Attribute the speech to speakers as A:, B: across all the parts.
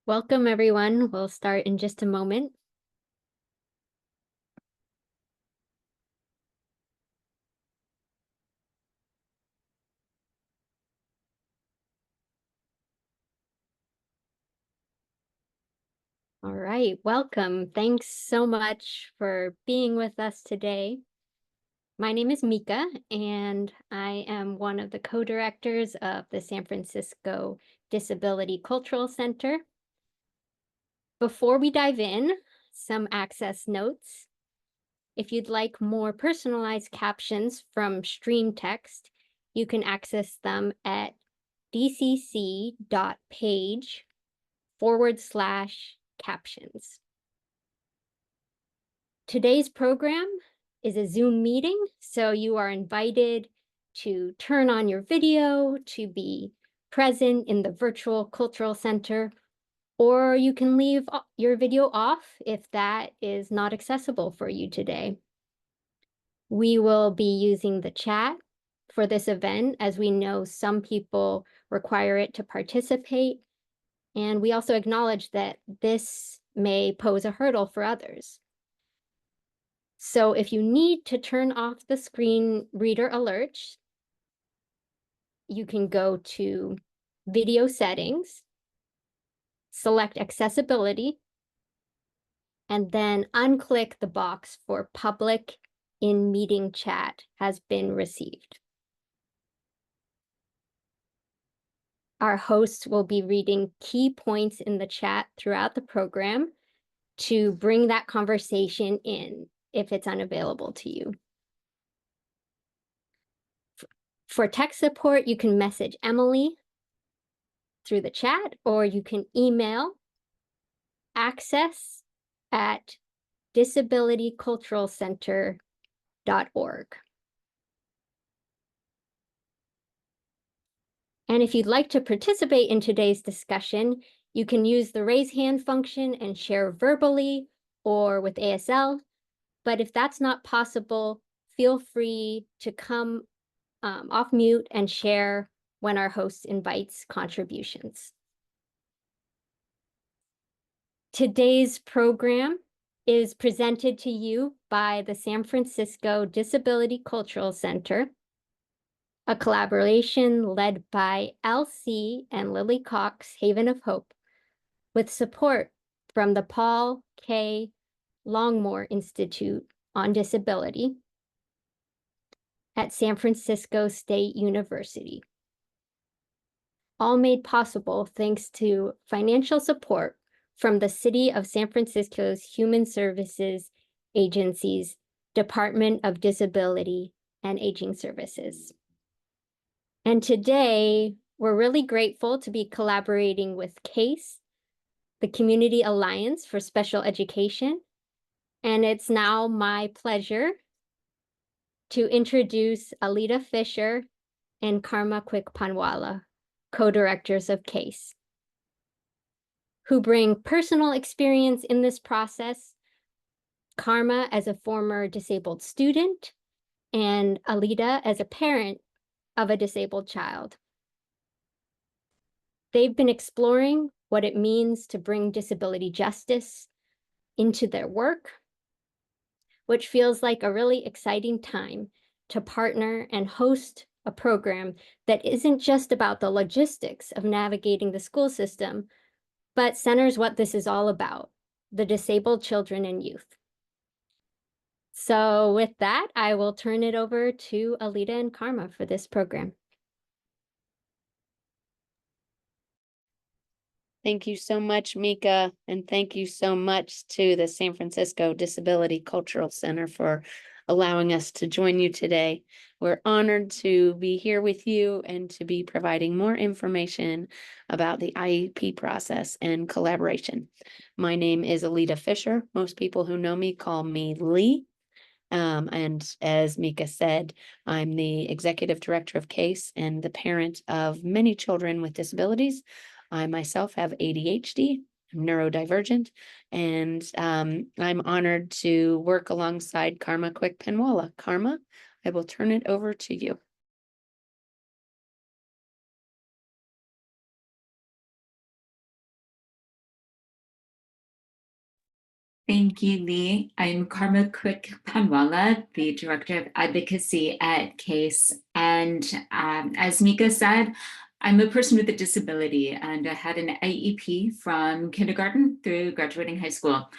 A: Welcome, everyone. We'll start in just a moment. All right, welcome. Thanks so much for being with us today. My name is Mika, and I am one of the co-directors of the San Francisco Disability Cultural Center. Before we dive in, some access notes. If you'd like more personalized captions from stream text, you can access them at dcc.page/captions. Today's program is a Zoom meeting, so you are invited to turn on your video to be present in the virtual cultural center, or you can leave your video off if that is not accessible for you today. We will be using the chat for this event, as we know some people require it to participate, and we also acknowledge that this may pose a hurdle for others. So if you need to turn off the screen reader alerts, you can go to Video Settings, select Accessibility, and then unclick the box for Public in Meeting Chat has been received. Our host will be reading key points in the chat throughout the program to bring that conversation in if it's unavailable to you. For tech support, you can message Emily through the chat, or you can email access@disabilityculturalcenter.org. And if you'd like to participate in today's discussion, you can use the raise hand function and share verbally or with ASL. But if that's not possible, feel free to come off mute and share when our host invites contributions. Today's program is presented to you by the San Francisco Disability Cultural Center, a collaboration led by Elsie and Lily Cox, Haven of Hope, with support from the Paul K. Longmore Institute on Disability at San Francisco State University. All made possible thanks to financial support from the City of San Francisco's Human Services Agency's Department of Disability and Aging Services. And today, we're really grateful to be collaborating with CASE, the Community Alliance for Special Education, and it's now my pleasure to introduce Alita Fisher and Karma Quick-Panwala, co-directors of CASE, who bring personal experience in this process, Karma as a former disabled student, and Alita as a parent of a disabled child. They've been exploring what it means to bring disability justice into their work, which feels like a really exciting time to partner and host a program that isn't just about the logistics of navigating the school system, but centers what this is all about, the disabled children and youth. So with that, I will turn it over to Alita and Karma for this program.
B: Thank you so much, Mika, and thank you so much to the San Francisco Disability Cultural Center for allowing us to join you today. We're honored to be here with you and to be providing more information about the IEP process and collaboration. My name is Alita Fisher. Most people who know me call me Lee. And as Mika said, I'm the executive director of CASE and the parent of many children with disabilities. I myself have ADHD, I'm neurodivergent, and I'm honored to work alongside Karma Quick-Panwala. Karma, I will turn it over to you.
C: Thank you, Lee. I'm Karma Quick Panwala, the Director of Advocacy at CASE. And as Mika said, I'm a person with a disability, and I had an IEP from kindergarten through graduating high school.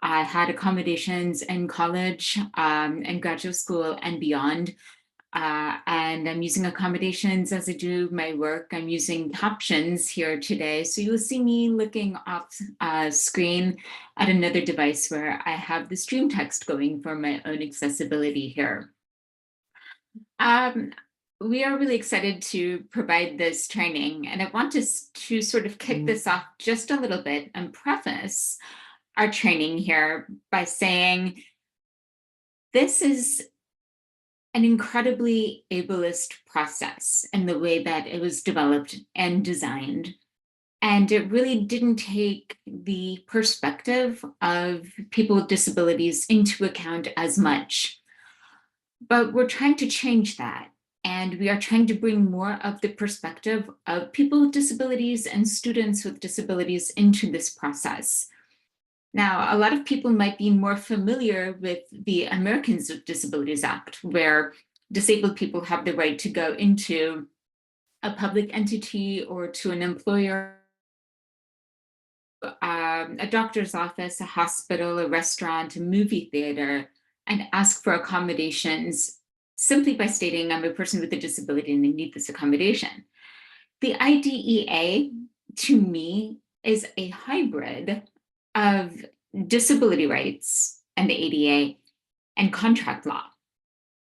C: I had accommodations in college and graduate school and beyond. And I'm using accommodations as I do my work. I'm using captions here today. So you'll see me looking off screen at another device where I have the stream text going for my own accessibility here. We are really excited to provide this training, and I want us to sort of kick this off just a little bit and preface our training here by saying this is an incredibly ableist process in the way that it was developed and designed. And it really didn't take the perspective of people with disabilities into account as much. But we're trying to change that. And we are trying to bring more of the perspective of people with disabilities and students with disabilities into this process. Now, a lot of people might be more familiar with the Americans with Disabilities Act, where disabled people have the right to go into a public entity or to an employer, a doctor's office, a hospital, a restaurant, a movie theater, and ask for accommodations simply by stating, I'm a person with a disability and I need this accommodation. The IDEA, to me, is a hybrid of disability rights and the ADA and contract law.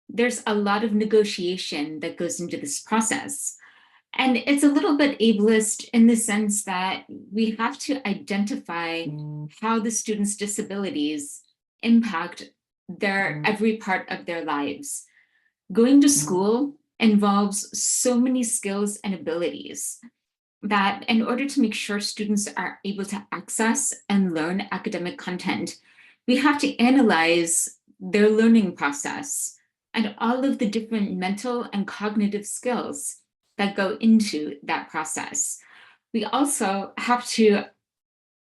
C: There's a lot of negotiation that goes into this process. And it's a little bit ableist in the sense that we have to identify how the students' disabilities impact their every part of their lives. Going to school involves so many skills and abilities that in order to make sure students are able to access and learn academic content, we have to analyze their learning process and all of the different mental and cognitive skills that go into that process. We also have to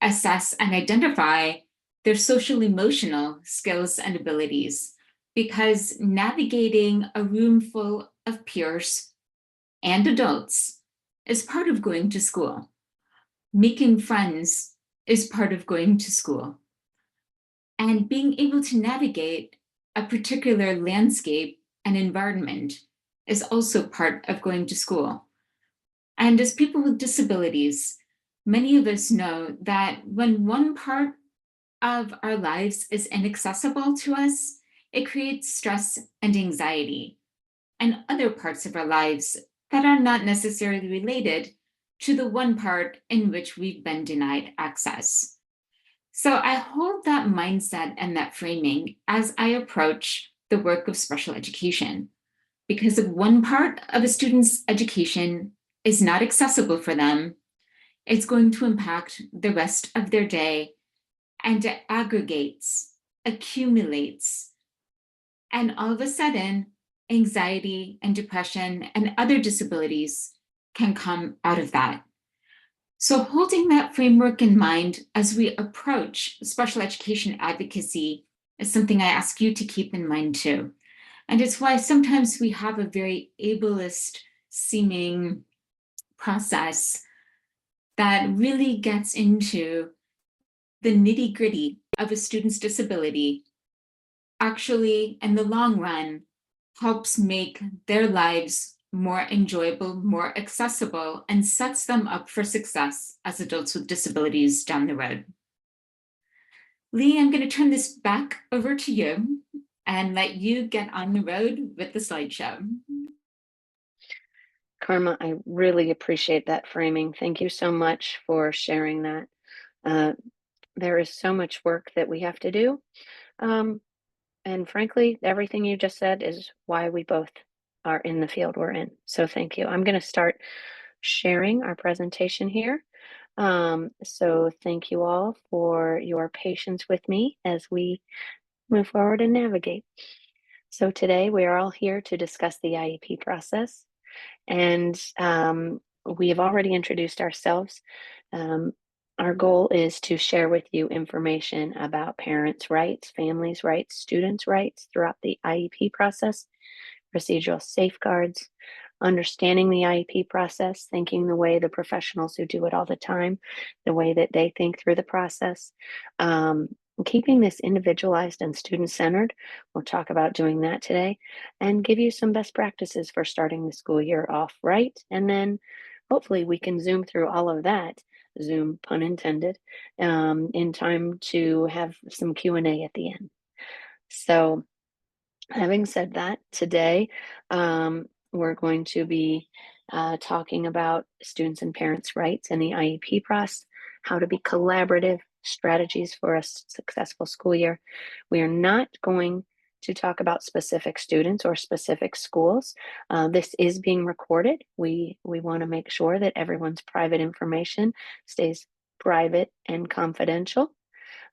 C: assess and identify their social emotional skills and abilities, because navigating a room full of peers and adults is part of going to school. Making friends is part of going to school. And being able to navigate a particular landscape and environment is also part of going to school. And as people with disabilities, many of us know that when one part of our lives is inaccessible to us, it creates stress and anxiety. And other parts of our lives that are not necessarily related to the one part in which we've been denied access. So I hold that mindset and that framing as I approach the work of special education, because if one part of a student's education is not accessible for them, it's going to impact the rest of their day, and it aggregates, accumulates, and all of a sudden, anxiety and depression and other disabilities can come out of that. So holding that framework in mind as we approach special education advocacy is something I ask you to keep in mind too. And it's why sometimes we have a very ableist seeming process that really gets into the nitty gritty of a student's disability, actually, in the long run, helps make their lives more enjoyable, more accessible, and sets them up for success as adults with disabilities down the road. Lee, I'm going to turn this back over to you and let you get on the road with the slideshow.
B: Karma, I really appreciate that framing. Thank you so much for sharing that. There is so much work that we have to do. And frankly, everything you just said is why we both are in the field we're in. So thank you. I'm going to start sharing our presentation here. So thank you all for your patience with me as we move forward and navigate. So today we are all here to discuss the IEP process. And we have already introduced ourselves. Our goal is to share with you information about parents' rights, families' rights, students' rights throughout the IEP process, procedural safeguards, understanding the IEP process, thinking the way the professionals who do it all the time, the way that they think through the process, um, keeping this individualized and student-centered. We'll talk about doing that today and give you some best practices for starting the school year off right. And then hopefully we can zoom through all of that, Zoom pun intended, in time to have some Q&A at the end. So having said that, today we're going to be talking about students and parents' rights in the IEP process, how to be collaborative, strategies for a successful school year. We are not going to talk about specific students or specific schools. This is being recorded. We want to make sure that everyone's private information stays private and confidential.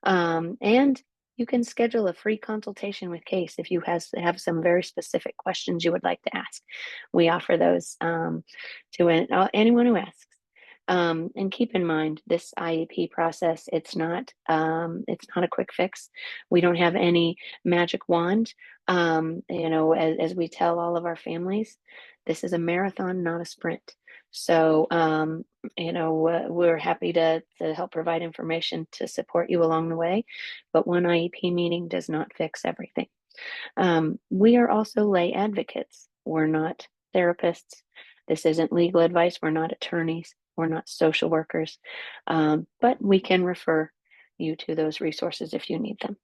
B: And you can schedule a free consultation with Case if you have some very specific questions you would like to ask. We offer those to anyone who asks. And keep in mind, this IEP process, it's not a quick fix. We don't have any magic wand. As we tell all of our families, this is a marathon, not a sprint. So, we're happy to help provide information to support you along the way, but one IEP meeting does not fix everything. We are also lay advocates. We're not therapists. This isn't legal advice. We're not attorneys. We're not social workers, but we can refer you to those resources if you need them.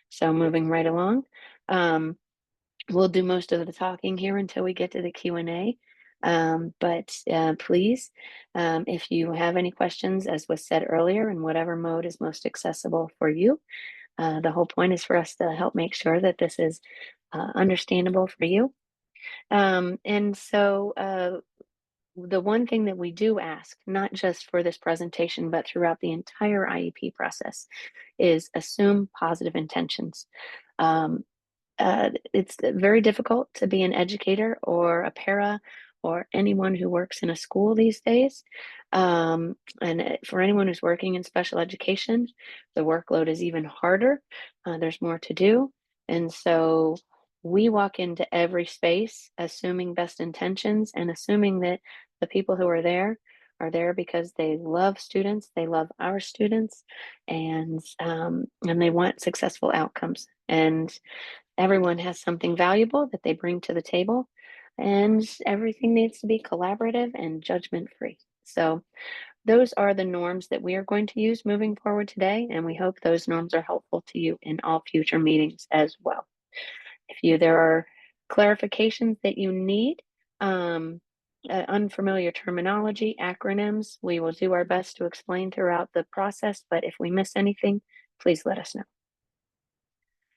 B: So moving right along, we'll do most of the talking here until we get to the Q&A. But please, if you have any questions, as was said earlier, in whatever mode is most accessible for you, the whole point is for us to help make sure that this is understandable for you. And so the one thing that we do ask, not just for this presentation, but throughout the entire IEP process, is assume positive intentions. It's very difficult to be an educator or a para or anyone who works in a school these days. And for anyone who's working in special education, the workload is even harder. There's more to do. And so we walk into every space assuming best intentions and assuming that the people who are there because they love students, they love our students, and they want successful outcomes. And everyone has something valuable that they bring to the table, and everything needs to be collaborative and judgment free. So those are the norms that we are going to use moving forward today, and we hope those norms are helpful to you in all future meetings as well. If there are clarifications that you need, unfamiliar terminology, acronyms, we will do our best to explain throughout the process, but if we miss anything, please let us know.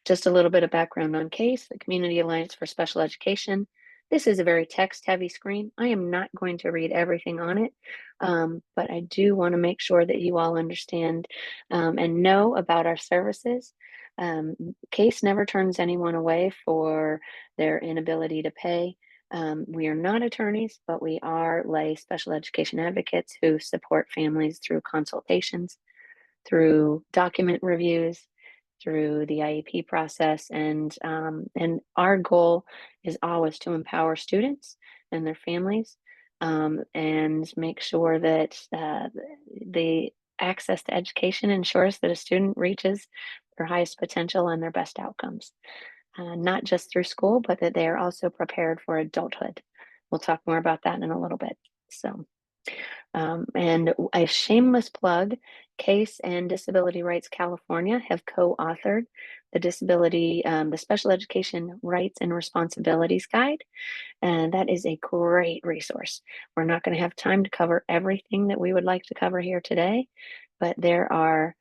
B: Just a little bit of background on CASE, the Community Alliance for Special Education. This is a very text-heavy screen. I am not going to read everything on it, but I do want to make sure that you all understand and know about our services. CASE never turns anyone away for their inability to pay. We are not attorneys, but we are lay special education advocates who support families through consultations, through document reviews, through the IEP process, and our goal is always to empower students and their families, and make sure that the access to education ensures that a student reaches their highest potential and their best outcomes, not just through school, but that they are also prepared for adulthood. We'll talk more about that in a little bit. So. And a shameless plug, CASE and Disability Rights California have co-authored the Special Education Rights and Responsibilities Guide. And that is a great resource. We're not going to have time to cover everything that we would like to cover here today, but there are,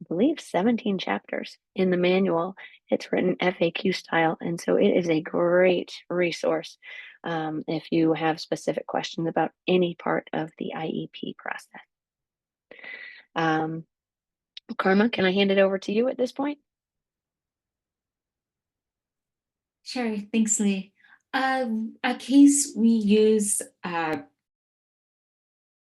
B: I believe, 17 chapters in the manual. It's written FAQ style, and so it is a great resource if you have specific questions about any part of the IEP process. Karma, can I hand it over to you at this point?
C: Sure, thanks, Lee. A case we use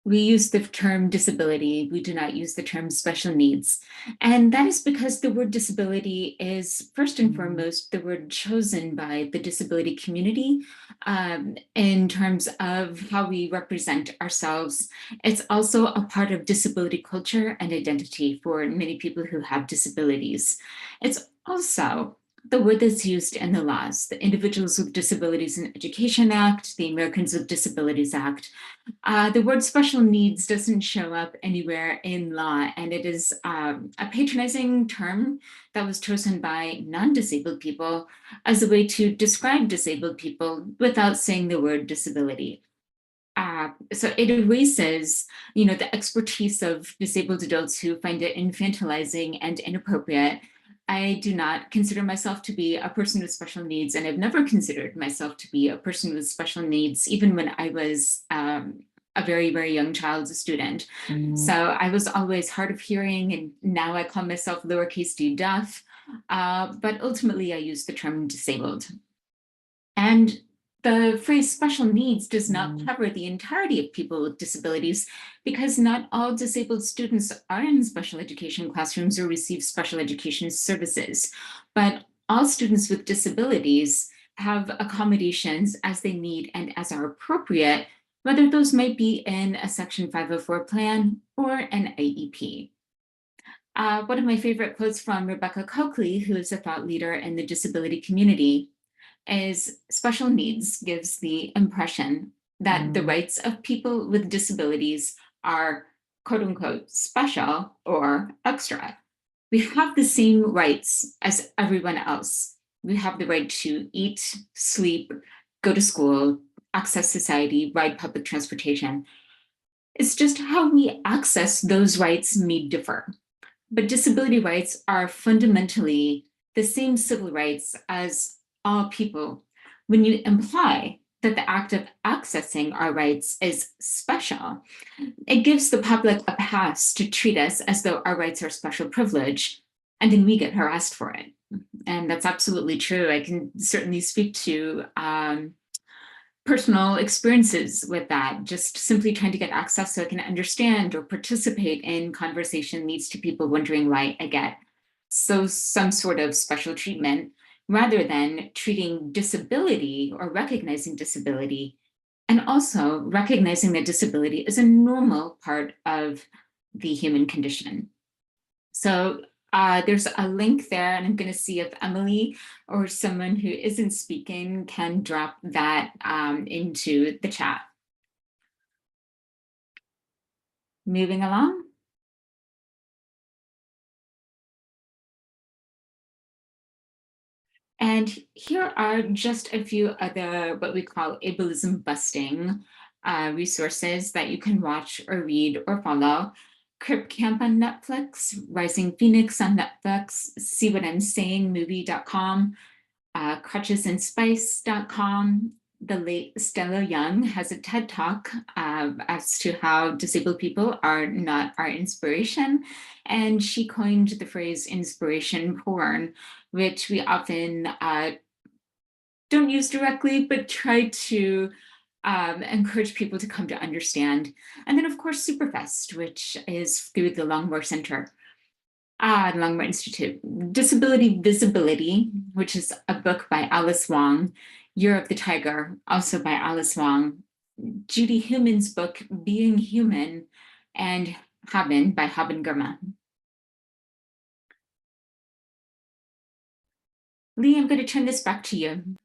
C: we use the term disability. We do not use the term special needs. And that is because the word disability is first and foremost the word chosen by the disability community in terms of how we represent ourselves. It's also a part of disability culture and identity for many people who have disabilities. It's also the word that's used in the laws, the Individuals with Disabilities in Education Act, the Americans with Disabilities Act. The word special needs doesn't show up anywhere in law, and it is a patronizing term that was chosen by non-disabled people as a way to describe disabled people without saying the word disability. So it erases, the expertise of disabled adults who find it infantilizing and inappropriate. I do not consider myself to be a person with special needs, and I've never considered myself to be a person with special needs, even when I was a very, very young child, a student. So I was always hard of hearing, and now I call myself lowercase d deaf. But ultimately, I use the term disabled. And the phrase special needs does not cover the entirety of people with disabilities because not all disabled students are in special education classrooms or receive special education services. But all students with disabilities have accommodations as they need and as are appropriate, whether those might be in a Section 504 plan or an IEP. One of my favorite quotes from Rebecca Coakley, who is a thought leader in the disability community, is special needs gives the impression that the rights of people with disabilities are quote unquote special or extra. We have the same rights as everyone else. We have the right to eat, sleep, go to school, access society, ride public transportation. It's just how we access those rights may differ. But disability rights are fundamentally the same civil rights as all people. When you imply that the act of accessing our rights is special, it gives the public a pass to treat us as though our rights are special privilege, and then we get harassed for it. And that's absolutely true. I can certainly speak to personal experiences with that. Just simply trying to get access so I can understand or participate in conversation leads to people wondering why I get some sort of special treatment rather than treating disability or recognizing disability and also recognizing that disability is a normal part of the human condition. So there's a link there, and I'm going to see if Emily or someone who isn't speaking can drop that into the chat. Moving along. And here are just a few other what we call ableism busting resources that you can watch or read or follow. Crip Camp on Netflix, Rising Phoenix on Netflix, See What I'm Saying movie.com, crutchesandspice.com. The late Stella Young has a TED Talk as to how disabled people are not our inspiration. And she coined the phrase inspiration porn, which we often don't use directly, but try to encourage people to come to understand. And then, of course, Superfest, which is through the Longmore Center. The Longmore Institute. Disability Visibility, which is a book by Alice Wong. Year of the Tiger, also by Alice Wong. Judy Human's book, Being Human, and Haben by Haben Girma. Lee, I'm going to turn this back to you.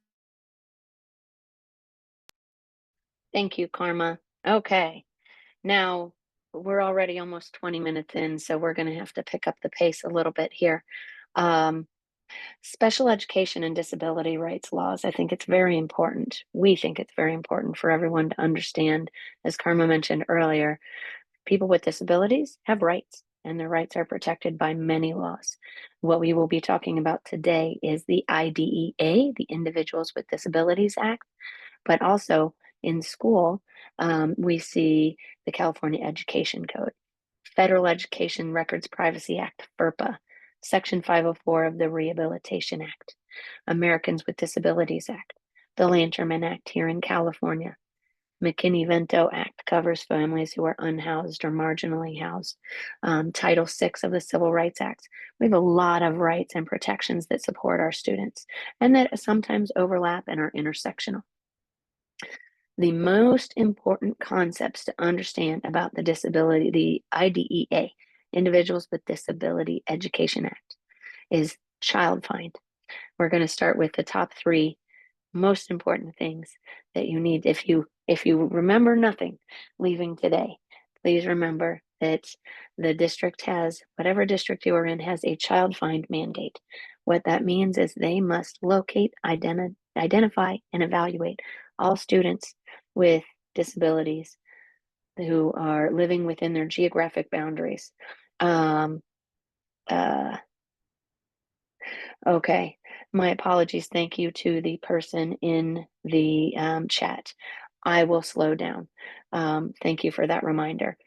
B: Thank you, Karma. Okay, now we're already almost 20 minutes in, so we're going to have to pick up the pace a little bit here. Special education and disability rights laws, I think it's very important. We think it's very important for everyone to understand, as Karma mentioned earlier, people with disabilities have rights, and their rights are protected by many laws. What we will be talking about today is the IDEA, the Individuals with Disabilities Act, but also in school, we see the California Education Code, Federal Education Records Privacy Act, FERPA, Section 504 of the Rehabilitation Act, Americans with Disabilities Act, the Lanterman Act here in California, McKinney-Vento Act covers families who are unhoused or marginally housed. Title VI of the Civil Rights Act. We have a lot of rights and protections that support our students and that sometimes overlap and are intersectional. The most important concepts to understand about the IDEA, Individuals with Disability Education Act, is child find. We're going to start with the top 3 most important things that you need. If you remember nothing leaving today, please remember that the district has, whatever district you are in, has a child find mandate. What that means is they must locate, identify, and evaluate all students with disabilities who are living within their geographic boundaries. Okay, my apologies. Thank you to the person in the chat. I will slow down. Thank you for that reminder.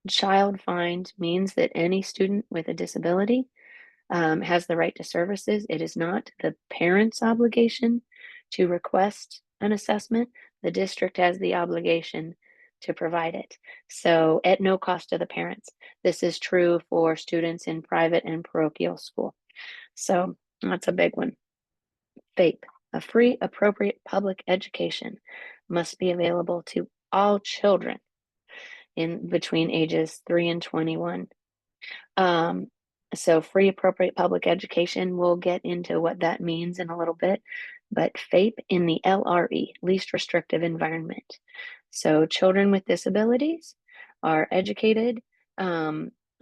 B: Child find means that any student with a disability has the right to services. It is not the parent's obligation to request an assessment. The district has the obligation to provide it. So at no cost to the parents. This is true for students in private and parochial school. So that's a big one. FAPE, a free, appropriate public education, must be available to all children in between ages 3 and 21. So free, appropriate public education, we'll get into what that means in a little bit, but FAPE in the LRE, least restrictive environment. So children with disabilities are educated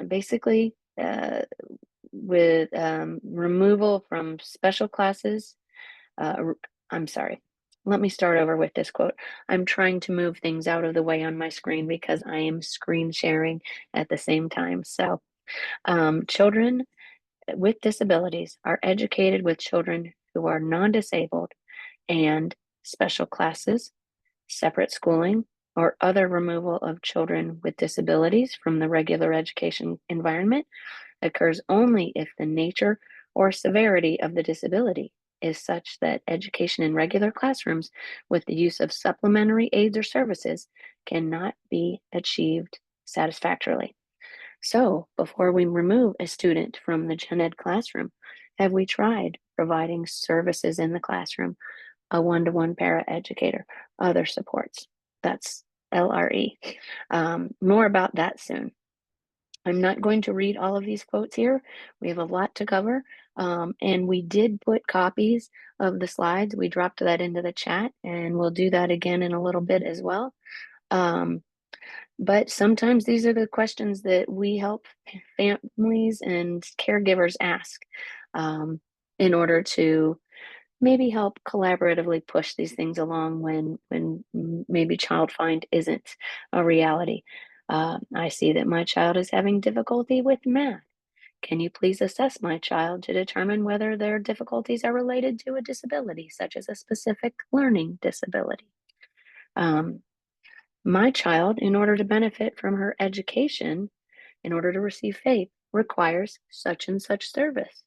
B: basically with removal from special classes. I'm sorry. Let me start over with this quote. I'm trying to move things out of the way on my screen because I am screen sharing at the same time. So children with disabilities are educated with children who are non-disabled and special classes, separate schooling, or other removal of children with disabilities from the regular education environment occurs only if the nature or severity of the disability is such that education in regular classrooms with the use of supplementary aids or services cannot be achieved satisfactorily. So, before we remove a student from the gen ed classroom, have we tried providing services in the classroom, a one-to-one paraeducator, other supports? That's LRE. More about that soon. I'm not going to read all of these quotes here. We have a lot to cover. And we did put copies of the slides. We dropped that into the chat, and we'll do that again in a little bit as well. But sometimes these are the questions that we help families and caregivers ask in order to maybe help collaboratively push these things along when maybe child find isn't a reality. I see that my child is having difficulty with math. Can you please assess my child to determine whether their difficulties are related to a disability, such as a specific learning disability? My child, in order to benefit from her education, in order to receive FAPE, requires such and such service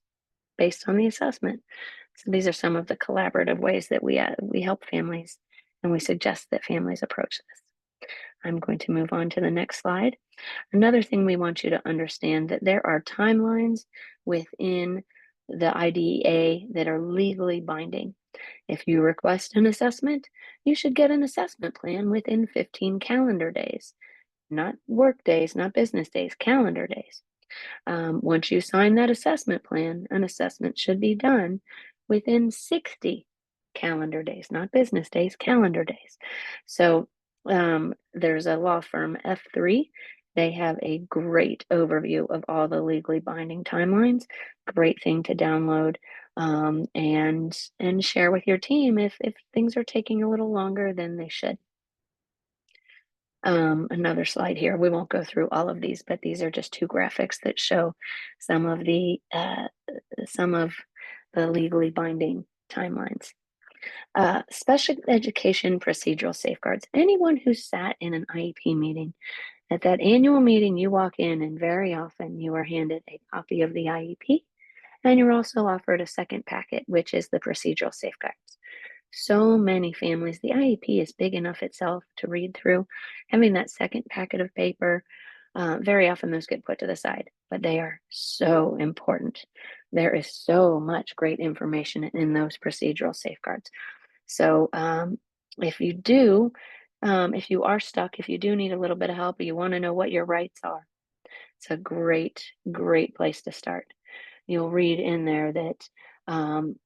B: based on the assessment. So these are some of the collaborative ways that we help families, and we suggest that families approach this. I'm going to move on to the next slide. Another thing we want you to understand that there are timelines within the IDEA that are legally binding. If you request an assessment, you should get an assessment plan within 15 calendar days, not work days, not business days, calendar days. Once you sign that assessment plan, an assessment should be done within 60 calendar days, not business days, calendar days. So there's a law firm, F3. They have a great overview of all the legally binding timelines. Great thing to download and share with your team if things are taking a little longer than they should. Another slide here. We won't go through all of these, but these are just 2 graphics that show some of the legally binding timelines. Special education procedural safeguards. Anyone who sat in an IEP meeting, at that annual meeting, you walk in and very often you are handed a copy of the IEP, and you're also offered a second packet, which is the procedural safeguards. So many families, the IEP is big enough itself to read through. Having that second packet of paper, very often those get put to the side, but they are so important. There is so much great information in those procedural safeguards. So if you are stuck, if you do need a little bit of help, or you want to know what your rights are, it's a great, great place to start. You'll read in there that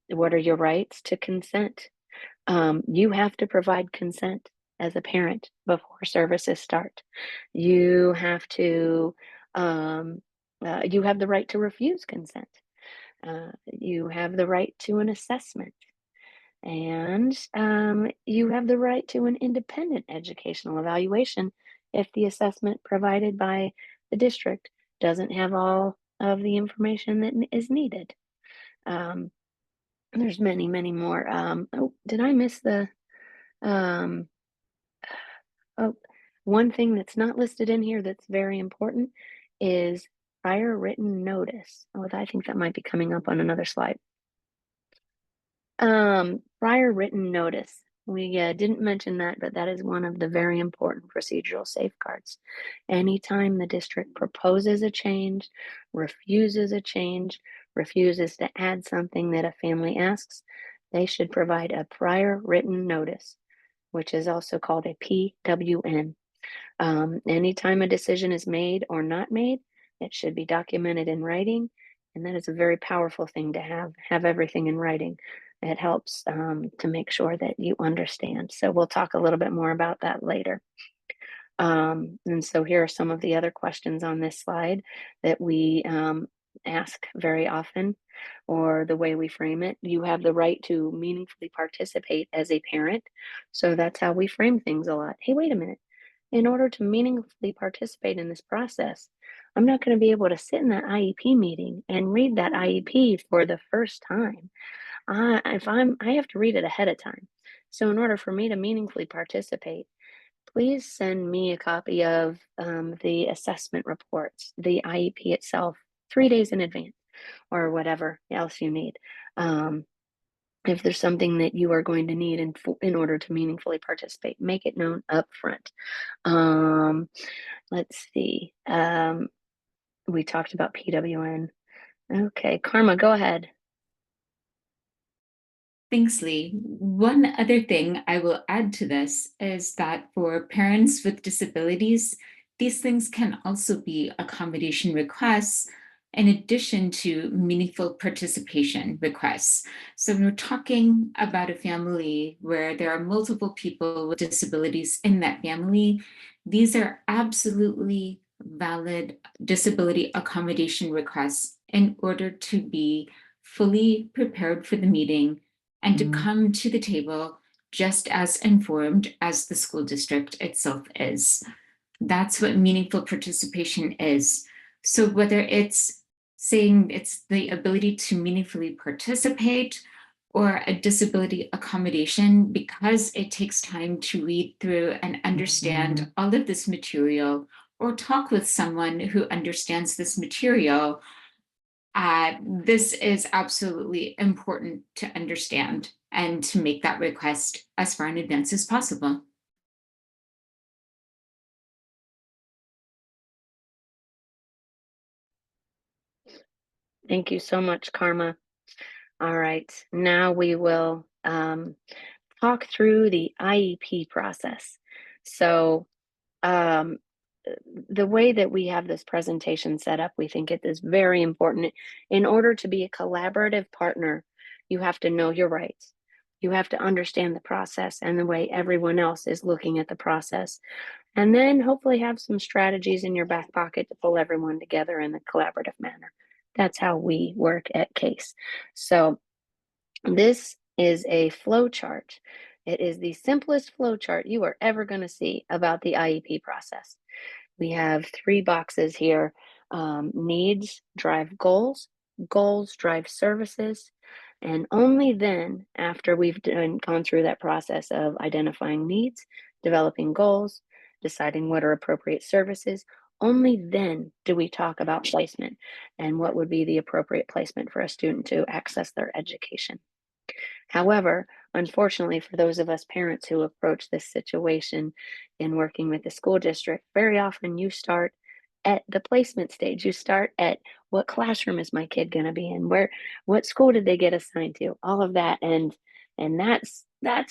B: what are your rights to consent? You have to provide consent as a parent before services start. You have to, you have the right to refuse consent. You have the right to an assessment. And you have the right to an independent educational evaluation if the assessment provided by the district doesn't have all of the information that is needed. Um, there's many, many more. Oh, did I miss the? Um, oh, one thing that's not listed in here that's very important is prior written notice. Oh, I think that might be coming up on another slide. Prior written notice. We didn't mention that, but that is one of the very important procedural safeguards. Anytime the district proposes a change, refuses a change, refuses to add something that a family asks, they should provide a prior written notice, which is also called a PWN. Anytime a decision is made or not made, it should be documented in writing, and that is a very powerful thing to have everything in writing. It helps to make sure that you understand. So we'll talk a little bit more about that later. And so here are some of the other questions on this slide that we ask very often, or the way we frame it. You have the right to meaningfully participate as a parent. So that's how we frame things a lot. Hey, wait a minute. In order to meaningfully participate in this process, I'm not going to be able to sit in that IEP meeting and read that IEP for the first time. I have to read it ahead of time. So in order for me to meaningfully participate, please send me a copy of the assessment reports, the IEP itself, 3 days in advance, or whatever else you need. If there's something that you are going to need in order to meaningfully participate, make it known up front. Let's see. We talked about PWN. Okay, Karma, go ahead.
C: Thanks, Lee. One other thing I will add to this is that for parents with disabilities, these things can also be accommodation requests in addition to meaningful participation requests. So when we're talking about a family where there are multiple people with disabilities in that family, these are absolutely valid disability accommodation requests in order to be fully prepared for the meeting and to come to the table just as informed as the school district itself is. That's what meaningful participation is. So whether it's saying it's the ability to meaningfully participate or a disability accommodation, because it takes time to read through and understand all of this material, or talk with someone who understands this material, this is absolutely important to understand and to make that request as far in advance as possible.
B: Thank you so much, Karma. All right, now we will talk through the IEP process. So um, the way that we have this presentation set up, we think it is very important. In order to be a collaborative partner, you have to know your rights. You have to understand the process and the way everyone else is looking at the process. And then hopefully have some strategies in your back pocket to pull everyone together in a collaborative manner. That's how we work at CASE. So this is a flow chart. It is the simplest flow chart you are ever going to see about the IEP process. We have 3 boxes here. Needs drive goals, goals drive services, and only then, after we've gone through that process of identifying needs, developing goals, deciding what are appropriate services, only then do we talk about placement and what would be the appropriate placement for a student to access their education. However, unfortunately, for those of us parents who approach this situation in working with the school district, very often you start at the placement stage. You start at what classroom is my kid going to be in? What school did they get assigned to? All of that. And that's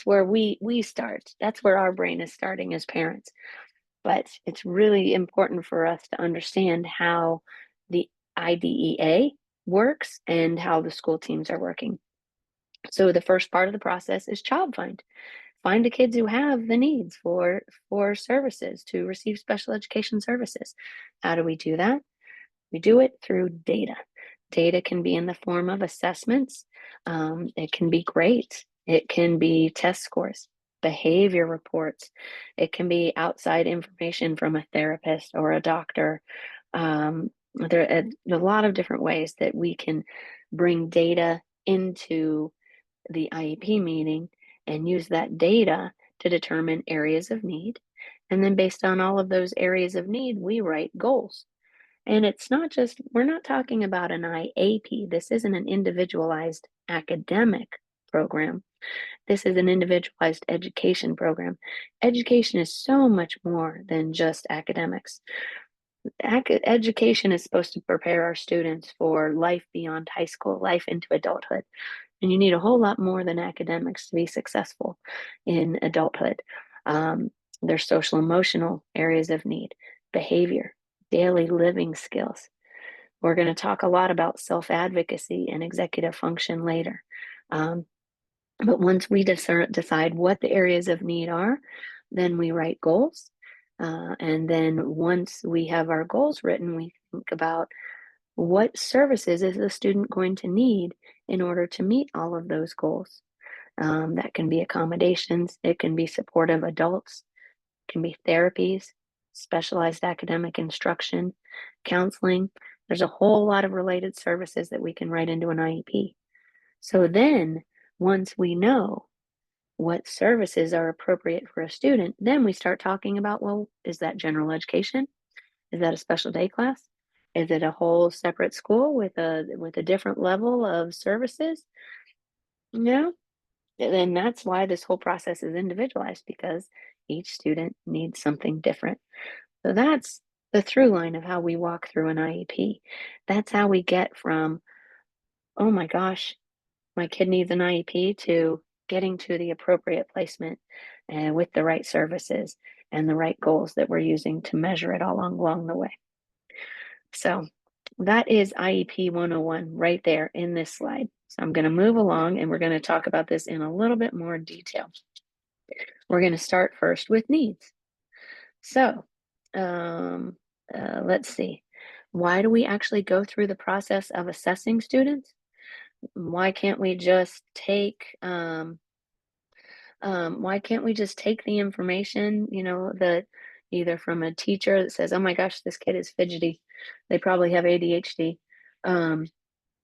B: where we start. That's where our brain is starting as parents. But it's really important for us to understand how the IDEA works and how the school teams are working. So the first part of the process is child find. Find the kids who have the needs for services to receive special education services. How do we do that? We do it through data. Data can be in the form of assessments. It can be grades. It can be test scores, behavior reports. It can be outside information from a therapist or a doctor. There are a lot of different ways that we can bring data into the IEP meeting and use that data to determine areas of need. And then based on all of those areas of need, we write goals. And it's not just, we're not talking about an IAP. This isn't an individualized academic program. This is an individualized education program. Education is so much more than just academics. Education is supposed to prepare our students for life beyond high school, life into adulthood. And you need a whole lot more than academics to be successful in adulthood. There's social emotional areas of need, behavior, daily living skills. We're going to talk a lot about self-advocacy and executive function later. But once we decide what the areas of need are, then we write goals. And then once we have our goals written, we think about what services is the student going to need in order to meet all of those goals. That can be accommodations, it can be supportive adults, it can be therapies, specialized academic instruction, counseling. There's a whole lot of related services that we can write into an IEP. So then, once we know what services are appropriate for a student, then we start talking about, well, is that general education? Is that a special day class? Is it a whole separate school with a different level of services? No. Then that's why this whole process is individualized, because each student needs something different. So that's the through line of how we walk through an IEP. That's how we get from, oh my gosh, my kid needs an IEP, to getting to the appropriate placement and with the right services and the right goals that we're using to measure it all along the way. So that is IEP 101 right there in this slide. So I'm going to move along and we're going to talk about this in a little bit more detail. We're going to start first with needs. So let's see. Why do we actually go through the process of assessing students? Why can't we just take the information, that either from a teacher that says, oh my gosh, this kid is fidgety, they probably have ADHD. And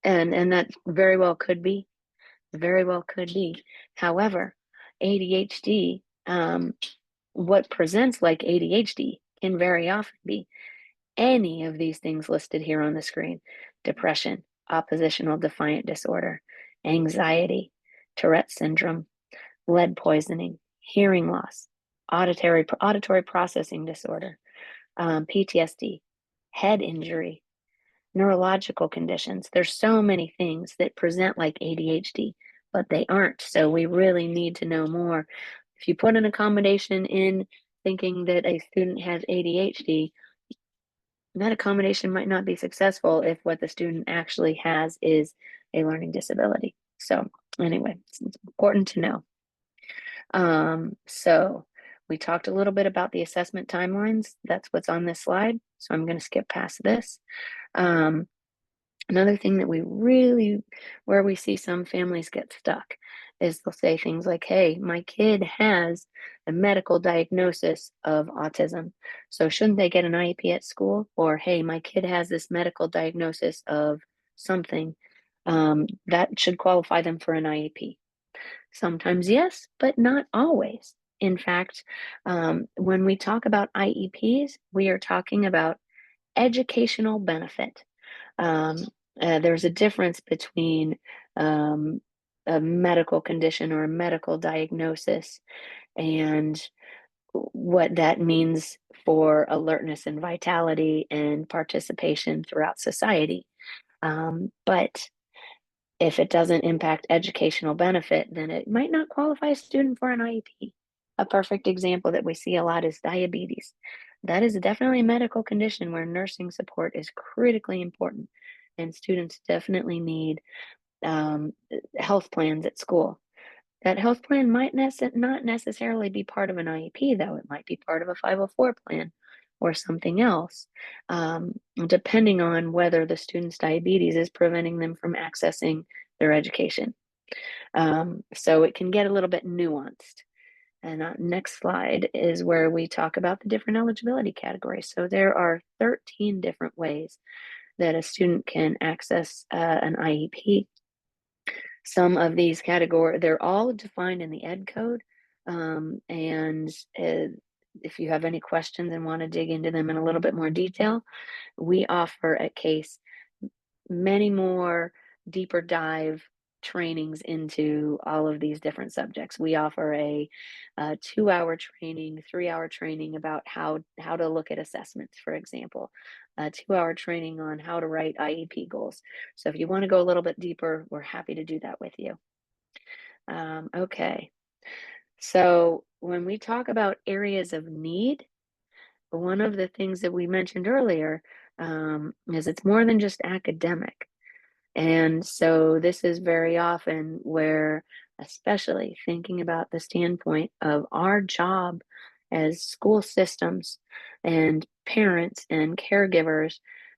B: that very well could be. However, ADHD, what presents like ADHD can very often be any of these things listed here on the screen: depression, oppositional defiant disorder, anxiety, Tourette syndrome, lead poisoning, hearing loss, auditory processing disorder, PTSD, head injury, neurological conditions. There's so many things that present like ADHD, but they aren't. So we really need to know more. If you put an accommodation in thinking that a student has ADHD, that accommodation might not be successful if what the student actually has is a learning disability. So anyway, it's important to know. So we talked a little bit about the assessment timelines. That's what's on this slide. So I'm going to skip past this. Another thing that where we see some families get stuck is they'll say things like, hey, my kid has a medical diagnosis of autism, so shouldn't they get an IEP at school? Or, hey, my kid has this medical diagnosis of something, that should qualify them for an IEP. Sometimes yes, but not always. In fact, when we talk about IEPs, we are talking about educational benefit. There's a difference between a medical condition or a medical diagnosis, and what that means for alertness and vitality and participation throughout society. But if it doesn't impact educational benefit, then it might not qualify a student for an IEP. A perfect example that we see a lot is diabetes. That is definitely a medical condition where nursing support is critically important, and students definitely need health plans at school. That health plan might not necessarily be part of an IEP, though. It might be part of a 504 plan or something else, depending on whether the student's diabetes is preventing them from accessing their education. So it can get a little bit nuanced. And next slide is where we talk about the different eligibility categories. So there are 13 different ways that a student can access an IEP. Some of these categories, they're all defined in the ed code. And if you have any questions and want to dig into them in a little bit more detail, we offer at CASE many more deeper dive trainings into all of these different subjects. We offer a 2-hour training, 3-hour training about how to look at assessments, for example, a 2-hour training on how to write IEP goals. So if you want to go a little bit deeper, we're happy to do that with you. Okay, so when we talk about areas of need, one of the things that we mentioned earlier is it's more than just academic. And so this is very often where, especially thinking about the standpoint of our job as school systems and parents and caregivers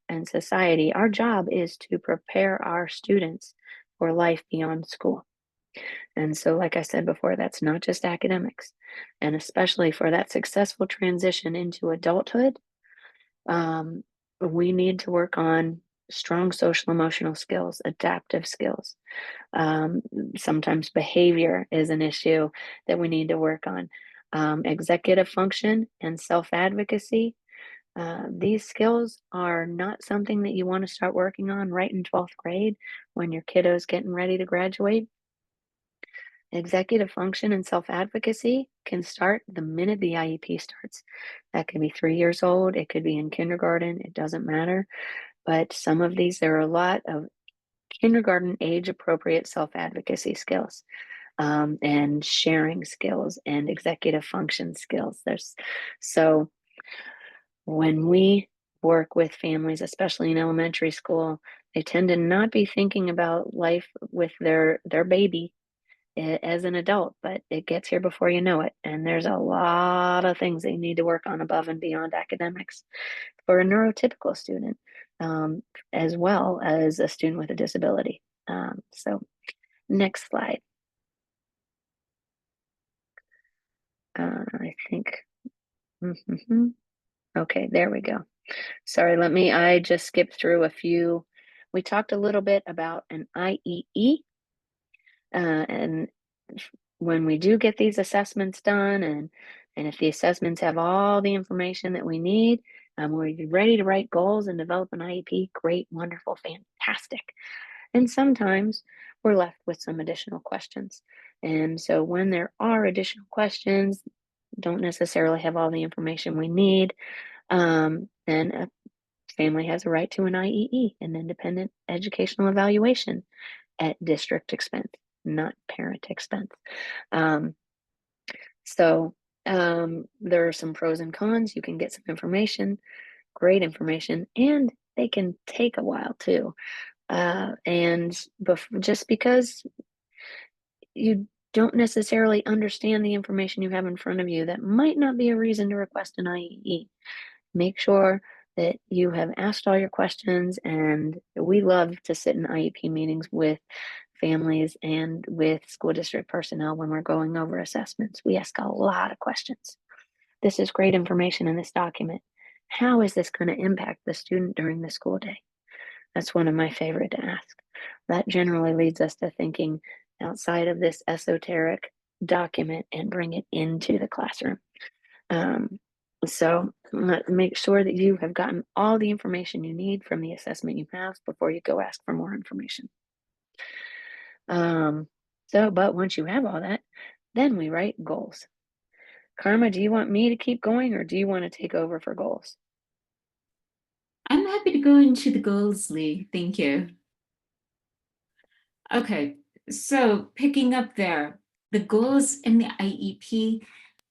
B: and society, our job is to prepare our students for life beyond school. And so, like I said before, that's not just academics. And especially for that successful transition into adulthood, um, we need to work on strong social emotional skills, adaptive skills. Um, Sometimes behavior is an issue that we need to work on. Executive function and self advocacy. These skills are not something that you want to start working on right in 12th grade when your kiddo's getting ready to graduate. Executive function and self advocacy can start the minute the IEP starts. That could be 3 years old, it could be in kindergarten, it doesn't matter. But some of these, there are a lot of kindergarten age appropriate self advocacy skills, and sharing skills and executive function skills. So when we work with families, especially in elementary school, they tend to not be thinking about life with their baby as an adult, but it gets here before you know it. And there's a lot of things they need to work on above and beyond academics for a neurotypical student, um, as well as a student with a disability. So next slide. I think, okay, there we go. Sorry, I just skipped through a few. We talked a little bit about an IEE, and when we do get these assessments done, and if the assessments have all the information that we need, we're ready to write goals and develop an IEP. Great, wonderful, fantastic. And sometimes we're left with some additional questions. And so when there are additional questions, don't necessarily have all the information we need, then a family has a right to an IEE, an independent educational evaluation, at district expense, not parent expense. Um, so there are some pros and cons. You can get some information, great information, and they can take a while too. And just because you don't necessarily understand the information you have in front of you, that might not be a reason to request an IEE. Make sure that you have asked all your questions, and we love to sit in IEP meetings with families and with school district personnel when we're going over assessments. We ask a lot of questions. This is great information in this document. How is this going to impact the student during the school day? That's one of my favorite to ask. That generally leads us to thinking outside of this esoteric document and bring it into the classroom. Um, so make sure that you have gotten all the information you need from the assessment you have before you go ask for more information. But once you have all that, then we write goals. Karma, do you want me to keep going or do you want to take over for goals?
C: I'm happy to go into the goals, Lee. Thank you. Okay, so picking up there, the goals in the IEP,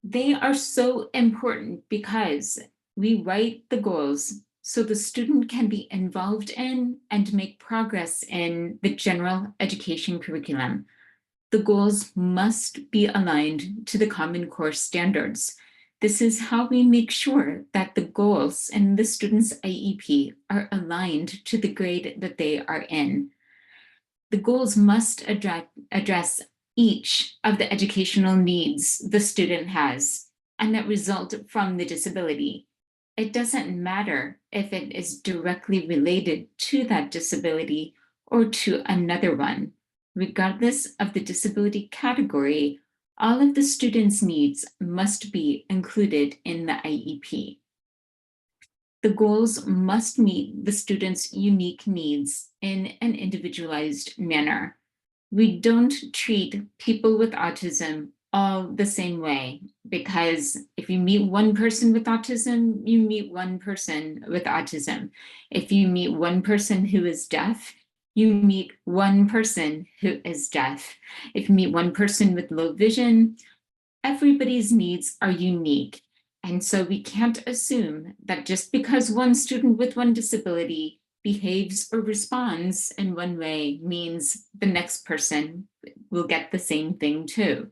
C: they are so important because we write the goals so the student can be involved in and make progress in the general education curriculum. The goals must be aligned to the Common Core standards. This is how we make sure that the goals in the student's IEP are aligned to the grade that they are in. The goals must address each of the educational needs the student has and that result from the disability. It doesn't matter if it is directly related to that disability or to another one. Regardless of the disability category, all of the student's needs must be included in the IEP. The goals must meet the student's unique needs in an individualized manner. We don't treat people with autism all the same way, because if you meet one person with autism, you meet one person with autism. If you meet one person who is deaf, you meet one person who is deaf. If you meet one person with low vision, everybody's needs are unique. And so we can't assume that just because one student with one disability behaves or responds in one way means the next person will get the same thing too.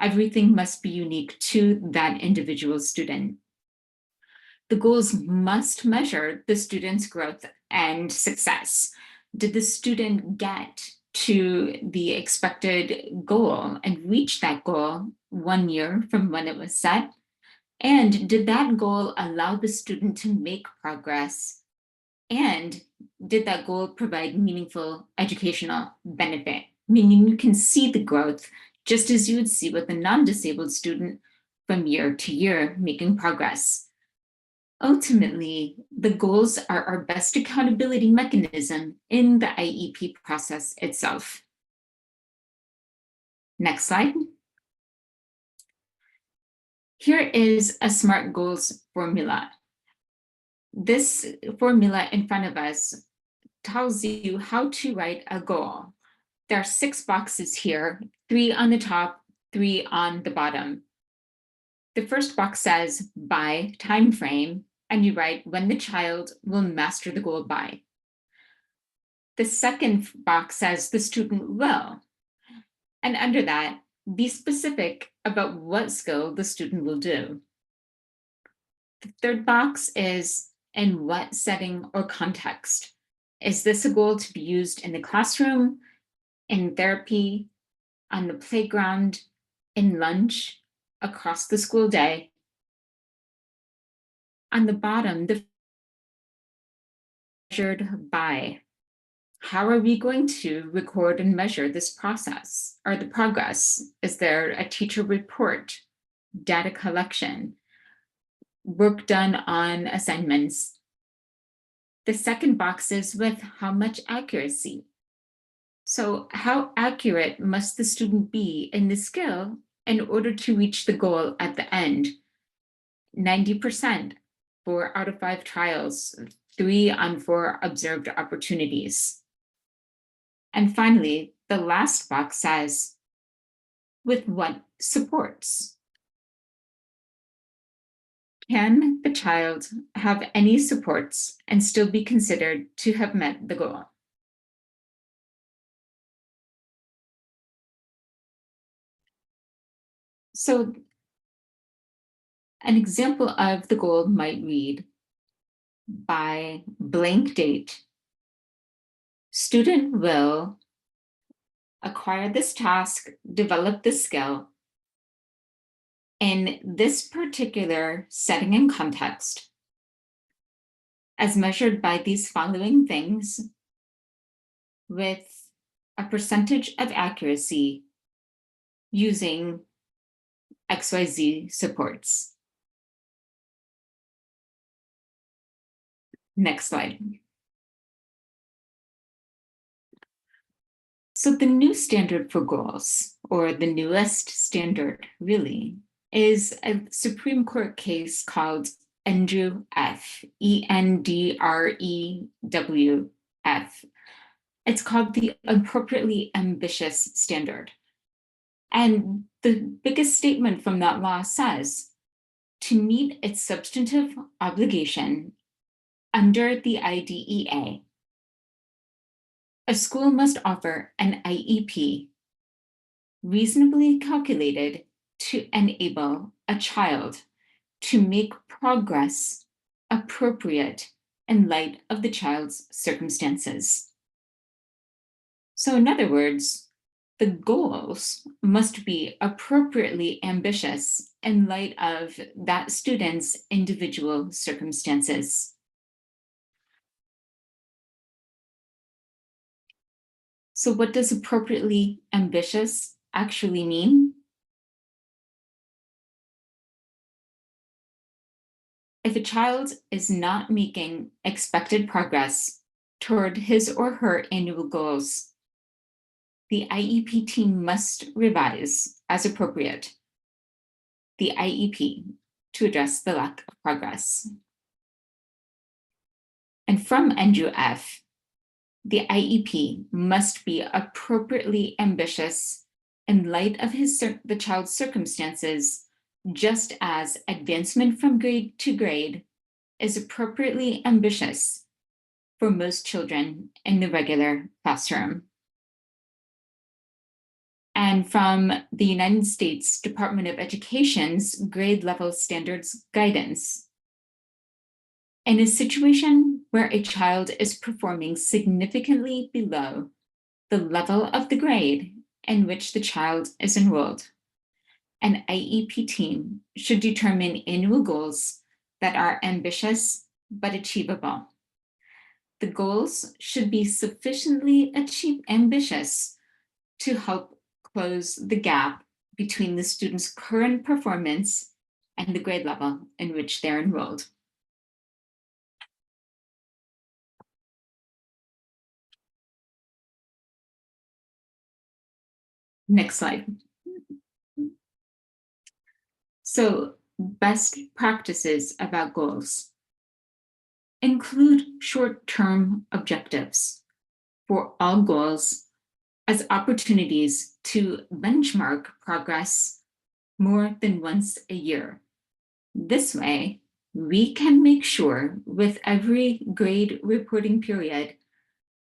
C: Everything must be unique to that individual student. The goals must measure the student's growth and success. Did the student get to the expected goal and reach that goal 1 year from when it was set? And did that goal allow the student to make progress? And did that goal provide meaningful educational benefit? Meaning you can see the growth just as you would see with a non-disabled student from year to year making progress. Ultimately, the goals are our best accountability mechanism in the IEP process itself. Next slide. Here is a SMART goals formula. This formula in front of us tells you how to write a goal. There are 6 boxes here, 3 on the top, 3 on the bottom. The first box says by time frame, and you write when the child will master the goal by. The second box says the student will, and under that, be specific about what skill the student will do. The third box is in what setting or context. Is this a goal to be used in the classroom, in therapy, on the playground, in lunch, across the school day? On the bottom, the measured by. How are we going to record and measure this process or the progress? Is there a teacher report, data collection, work done on assignments? The second box is with how much accuracy. So how accurate must the student be in the skill in order to reach the goal at the end? 90%, 4 out of 5 trials, 3 on 4 observed opportunities. And finally, the last box says, with what supports? Can the child have any supports and still be considered to have met the goal? So an example of the goal might read, by blank date, student will acquire this task, develop this skill in this particular setting and context, as measured by these following things, with a percentage of accuracy using XYZ supports. Next slide. So the new standard for goals, or the newest standard really, is a Supreme Court case called Endrew F, ENDREWF. It's called the Appropriately Ambitious Standard. And the biggest statement from that law says, to meet its substantive obligation under the IDEA, a school must offer an IEP reasonably calculated to enable a child to make progress appropriate in light of the child's circumstances. So in other words, the goals must be appropriately ambitious in light of that student's individual circumstances. So what does appropriately ambitious actually mean? If a child is not making expected progress toward his or her annual goals, the IEP team must revise, as appropriate, the IEP to address the lack of progress. And from NUF, the IEP must be appropriately ambitious in light of the child's circumstances, just as advancement from grade to grade is appropriately ambitious for most children in the regular classroom. And from the United States Department of Education's grade level standards guidance, in a situation where a child is performing significantly below the level of the grade in which the child is enrolled, an IEP team should determine annual goals that are ambitious but achievable. The goals should be sufficiently ambitious to help close the gap between the student's current performance and the grade level in which they're enrolled. Next slide. So, best practices about goals include short-term objectives for all goals as opportunities to benchmark progress more than once a year. This way, we can make sure with every grade reporting period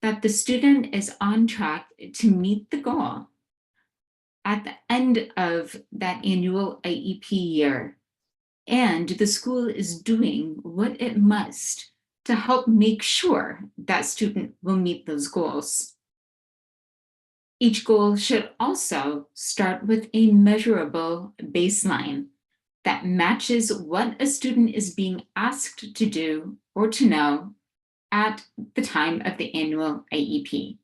C: that the student is on track to meet the goal at the end of that annual IEP year, and the school is doing what it must to help make sure that student will meet those goals. Each goal should also start with a measurable baseline that matches what a student is being asked to do or to know at the time of the annual IEP.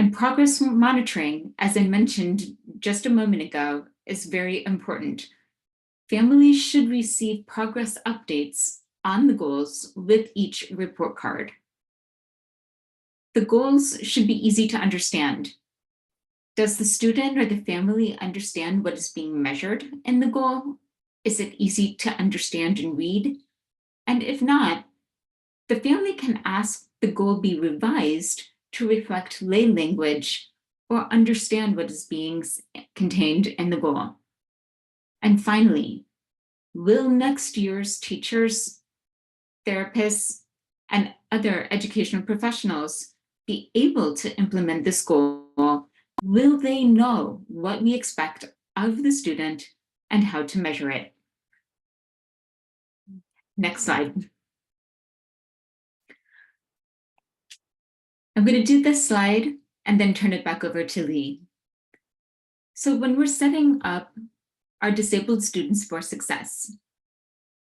C: And progress monitoring, as I mentioned just a moment ago, is very important. Families should receive progress updates on the goals with each report card. The goals should be easy to understand. Does the student or the family understand what is being measured in the goal? Is it easy to understand and read? And if not, the family can ask the goal be revised to reflect lay language or understand what is being contained in the goal. And finally, will next year's teachers, therapists, and other educational professionals be able to implement this goal? Will they know what we expect of the student and how to measure it? Next slide. I'm going to do this slide and then turn it back over to Lee. So when we're setting up our disabled students for success,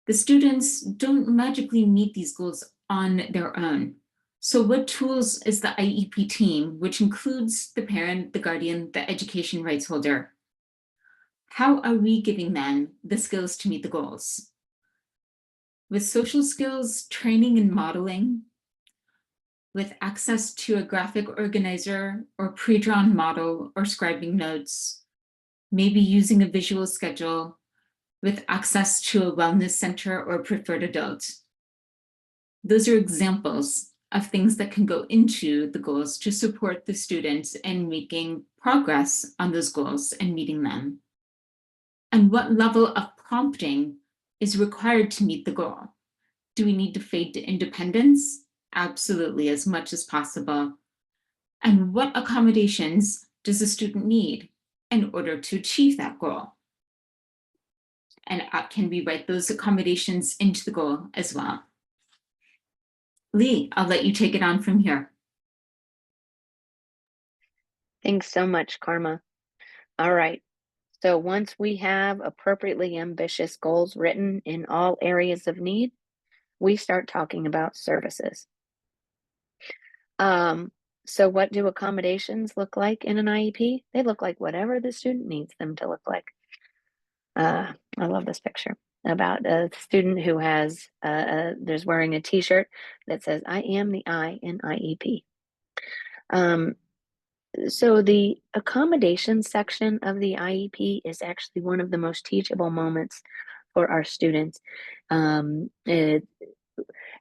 C: the students don't magically meet these goals on their own. So what tools is the IEP team, which includes the parent, the guardian, the education rights holder, how are we giving them the skills to meet the goals? With social skills, training, and modeling, with access to a graphic organizer or pre-drawn model or scribing notes, maybe using a visual schedule, with access to a wellness center or preferred adult. Those are examples of things that can go into the goals to support the students in making progress on those goals and meeting them. And what level of prompting is required to meet the goal? Do we need to fade to independence? Absolutely, as much as possible. And what accommodations does a student need in order to achieve that goal? And can we write those accommodations into the goal as well? Lee, I'll let you take it on from here.
B: Thanks so much, Karma. All right. So once we have appropriately ambitious goals written in all areas of need, we start talking about services. So what do accommodations look like in an IEP? They look like whatever the student needs them to look like. I love this picture about a student who has, there's wearing a t-shirt that says, I am the I in IEP. So the accommodation section of the IEP is actually one of the most teachable moments for our students.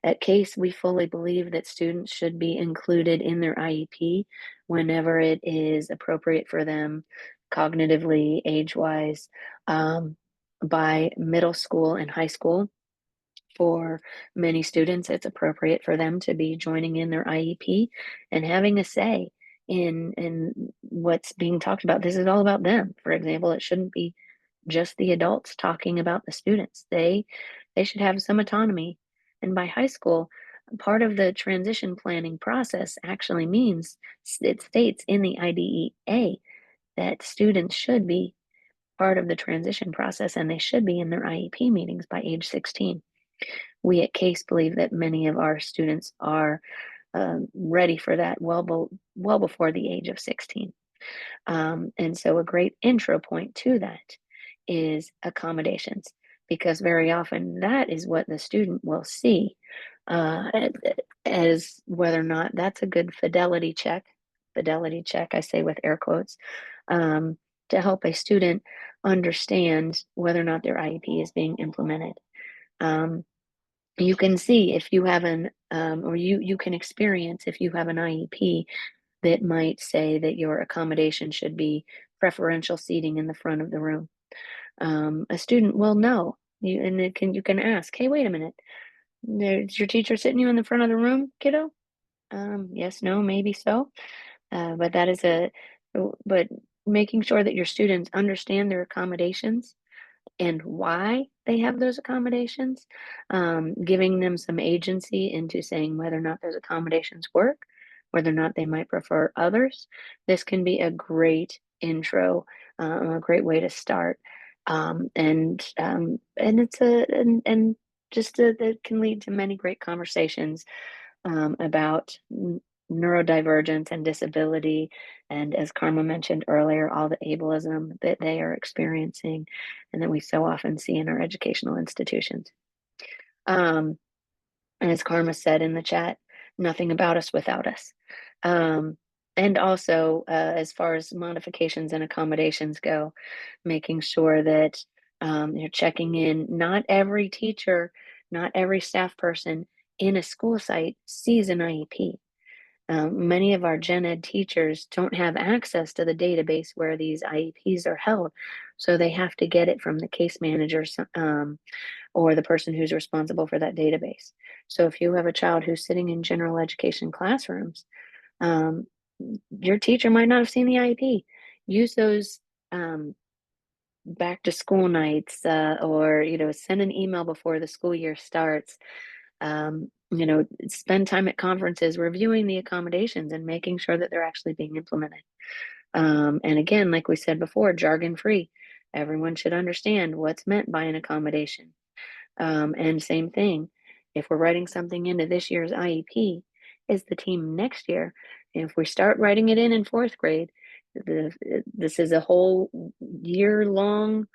B: At CASE, we fully believe that students should be included in their IEP whenever it is appropriate for them, cognitively, age-wise. By middle school and high school, for many students, it's appropriate for them to be joining in their IEP and having a say in what's being talked about. This is all about them. For example, it shouldn't be just the adults talking about the students. They should have some autonomy. And by high school, part of the transition planning process actually means it states in the IDEA that students should be part of the transition process and they should be in their IEP meetings by age 16. We at CASE believe that many of our students are ready for that well before the age of 16. And so a great intro point to that is accommodations, because very often that is what the student will see uh, as whether or not that's a good fidelity check. Fidelity check, I say with air quotes, um, to help a student understand whether or not their IEP is being implemented. You can see if you have or you can experience if you have an IEP that might say that your accommodation should be preferential seating in the front of the room. A student will know, you can ask, hey, wait a minute, is your teacher sitting you in the front of the room, kiddo? Yes, no, maybe so. But that is but making sure that your students understand their accommodations and why they have those accommodations, giving them some agency into saying whether or not those accommodations work, whether or not they might prefer others. This can be a great intro, a great way to start, and it's and just that can lead to many great conversations about neurodivergence and disability, and as Karma mentioned earlier, all the ableism that they are experiencing and that we so often see in our educational institutions. Um, and as Karma said in the chat, nothing about us without us. And also, as far as modifications and accommodations go, making sure that you're checking in. Not every teacher, not every staff person in a school site sees an IEP. Many of our gen ed teachers don't have access to the database where these IEPs are held, so they have to get it from the case manager or the person who's responsible for that database. So if you have a child who's sitting in general education classrooms, um, your teacher might not have seen the IEP. Use those back to school nights, or send an email before the school year starts. Spend time at conferences reviewing the accommodations and making sure that they're actually being implemented. And again, like we said before, jargon free. Everyone should understand what's meant by an accommodation. And same thing, if we're writing something into this year's IEP, is the team next year, if we start writing it in fourth grade, this is a whole year-long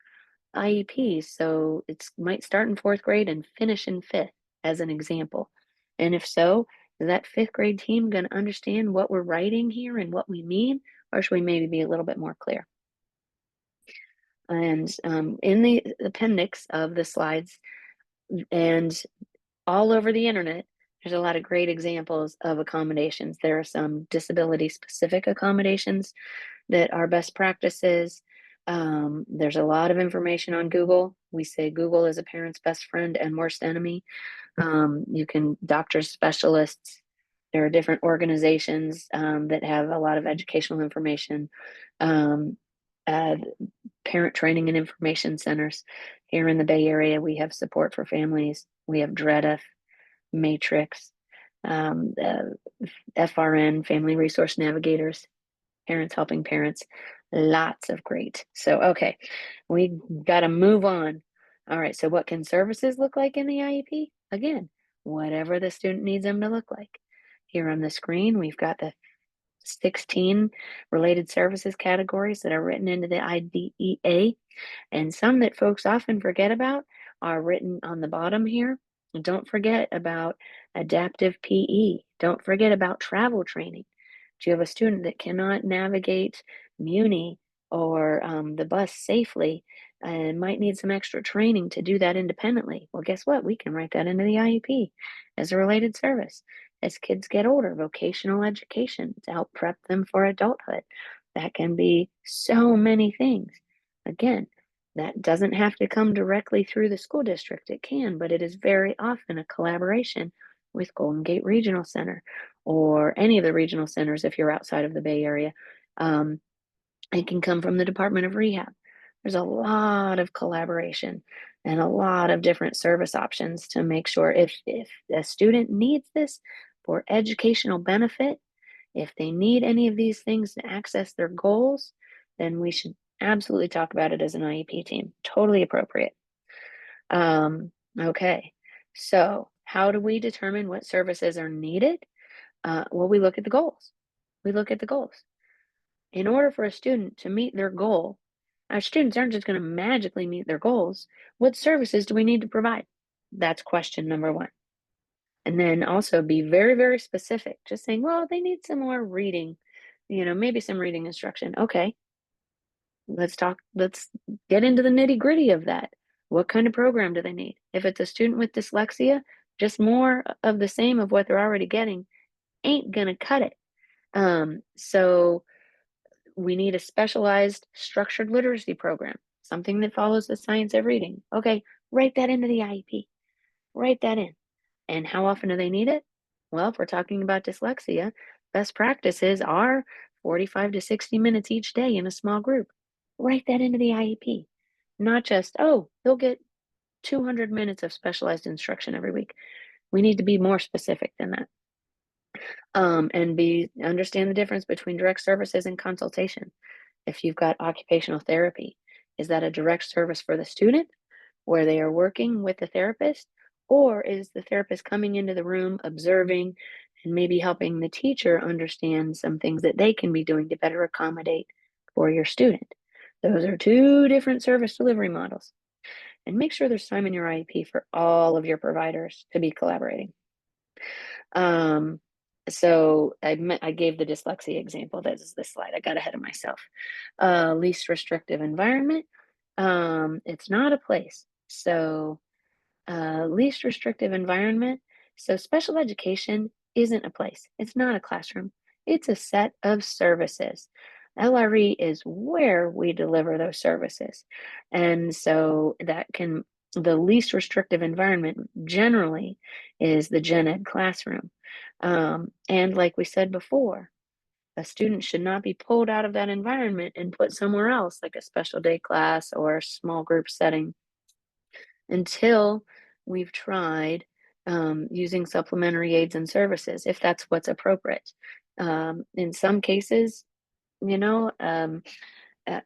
B: IEP, so it might start in fourth grade and finish in fifth, as an example. And if so, Is that fifth grade team going to understand what we're writing here and what we mean, or should we maybe be a little bit more clear? And in the appendix of the slides and all over the internet, there's a lot of great examples of accommodations. There are some disability specific accommodations that are best practices. There's a lot of information on Google. We say Google is a parent's best friend and worst enemy. You can, doctors, specialists, there are different organizations that have a lot of educational information. Um, uh, Parent training and information centers. Here in the Bay Area, we have support for families. We have DREDF, Matrix, FRN, Family Resource Navigators, Parents Helping Parents, lots of great. So, okay, we got to move on. All right, so what can services look like in the IEP? Again, whatever the student needs them to look like. Here on the screen, we've got the 16 related services categories that are written into the IDEA, and some that folks often forget about are written on the bottom here. Don't forget about adaptive PE. Don't forget about travel training. Do you have a student that cannot navigate Muni or the bus safely and might need some extra training to do that independently? Well, guess what? We can write that into the IEP as a related service. As kids get older, vocational education to help prep them for adulthood. That can be so many things. Again, that doesn't have to come directly through the school district. It can, but it is very often a collaboration with Golden Gate Regional Center or any of the regional centers if you're outside of the Bay Area. It can come from the Department of Rehab. There's a lot of collaboration and a lot of different service options to make sure if a student needs this for educational benefit, if they need any of these things to access their goals, then we should absolutely talk about it as an IEP team. Totally appropriate. Okay, so how do we determine what services are needed? Well, we look at the goals. We look at the goals. In order for a student to meet their goal, our students aren't just going to magically meet their goals. What services do we need to provide? That's question number one. And then also be very, very specific. Just saying, well, they need some more reading, maybe some reading instruction. Okay, let's get into the nitty gritty of that. What kind of program do they need? If it's a student with dyslexia, just more of the same of what they're already getting ain't going to cut it. So we need a specialized structured literacy program, something that follows the science of reading. Okay, write that into the IEP. Write that in. And how often do they need it? Well, if we're talking about dyslexia, best practices are 45 to 60 minutes each day in a small group. Write that into the IEP. Not just, oh, they'll get 200 minutes of specialized instruction every week. We need to be more specific than that. And understand the difference between direct services and consultation. If you've got occupational therapy, is that a direct service for the student where they are working with the therapist? Or is the therapist coming into the room, observing, and maybe helping the teacher understand some things that they can be doing to better accommodate for your student? Those are two different service delivery models. And make sure there's time in your IEP for all of your providers to be collaborating. So I gave the dyslexia example. That is the slide. I got ahead of myself. Least restrictive environment. It's not a place. So least restrictive environment. So special education isn't a place. It's not a classroom. It's a set of services. LRE is where we deliver those services. And so the least restrictive environment generally is the gen ed classroom. And like we said before, a student should not be pulled out of that environment and put somewhere else, like a special day class or a small group setting, until we've tried using supplementary aids and services, if that's what's appropriate. In some cases, you know, um, uh,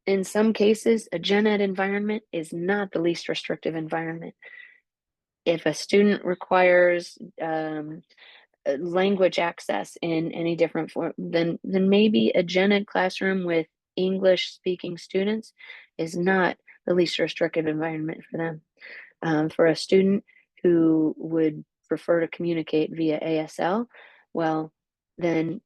B: in some cases, a gen ed environment is not the least restrictive environment. If a student requires language access in any different form, then maybe a gen ed classroom with English speaking students is not the least restrictive environment for them. For a student who would prefer to communicate via ASL, well, then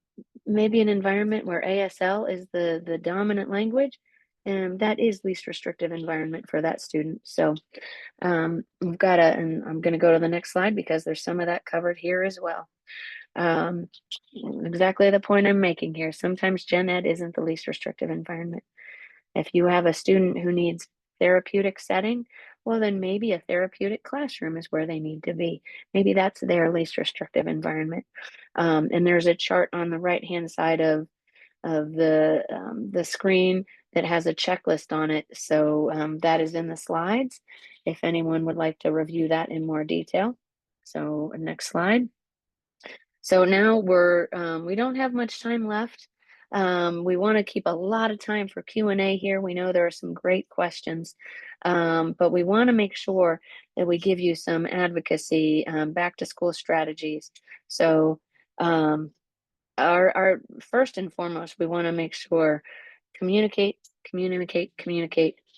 B: maybe an environment where ASL is the dominant language, and that is least restrictive environment for that student. So we've got to, and I'm going to go to the next slide because there's some of that covered here as well. Exactly the point I'm making here. Sometimes gen ed isn't the least restrictive environment. If you have a student who needs therapeutic setting, well, then maybe a therapeutic classroom is where they need to be. Maybe that's their least restrictive environment. And there's a chart on the right-hand side of the screen that has a checklist on it. So that is in the slides if anyone would like to review that in more detail. So next slide. So now we don't have much time left. We want to keep a lot of time for Q&A here. We know there are some great questions, but we want to make sure that we give you some advocacy back to school strategies. So our first and foremost, we want to make sure communicate,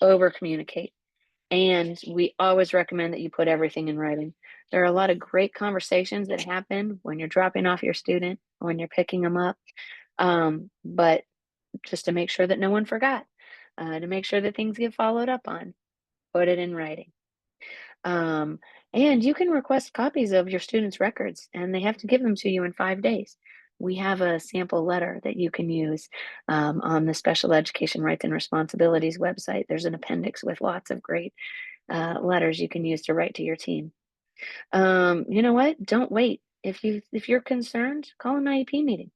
B: over communicate. And we always recommend that you put everything in writing. There are a lot of great conversations that happen when you're dropping off your student, when you're picking them up. But just to make sure that no one forgot, to make sure that things get followed up on, put it in writing. And you can request copies of your students' records, and they have to give them to you in 5 days. We have a sample letter that you can use on the Special Education Rights and Responsibilities website. There's an appendix with lots of great letters you can use to write to your team. You know what? Don't wait. If you're concerned, call an IEP meeting.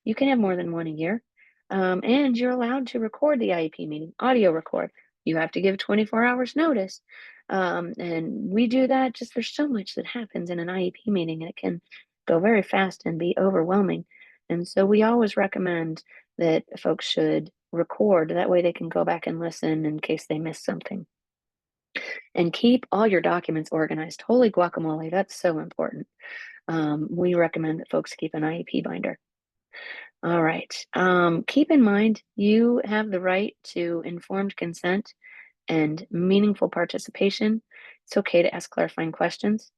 B: You can have more than one a year. And you're allowed to record the IEP meeting, audio record. You have to give 24 hours notice. And we do that just there's so much that happens in an IEP meeting, and it can go very fast and be overwhelming. And so we always recommend that folks should record. That way they can go back and listen in case they miss something. And keep all your documents organized. Holy guacamole, that's so important. We recommend that folks keep an IEP binder. All right. Keep in mind, you have the right to informed consent and meaningful participation. It's okay to ask clarifying questions.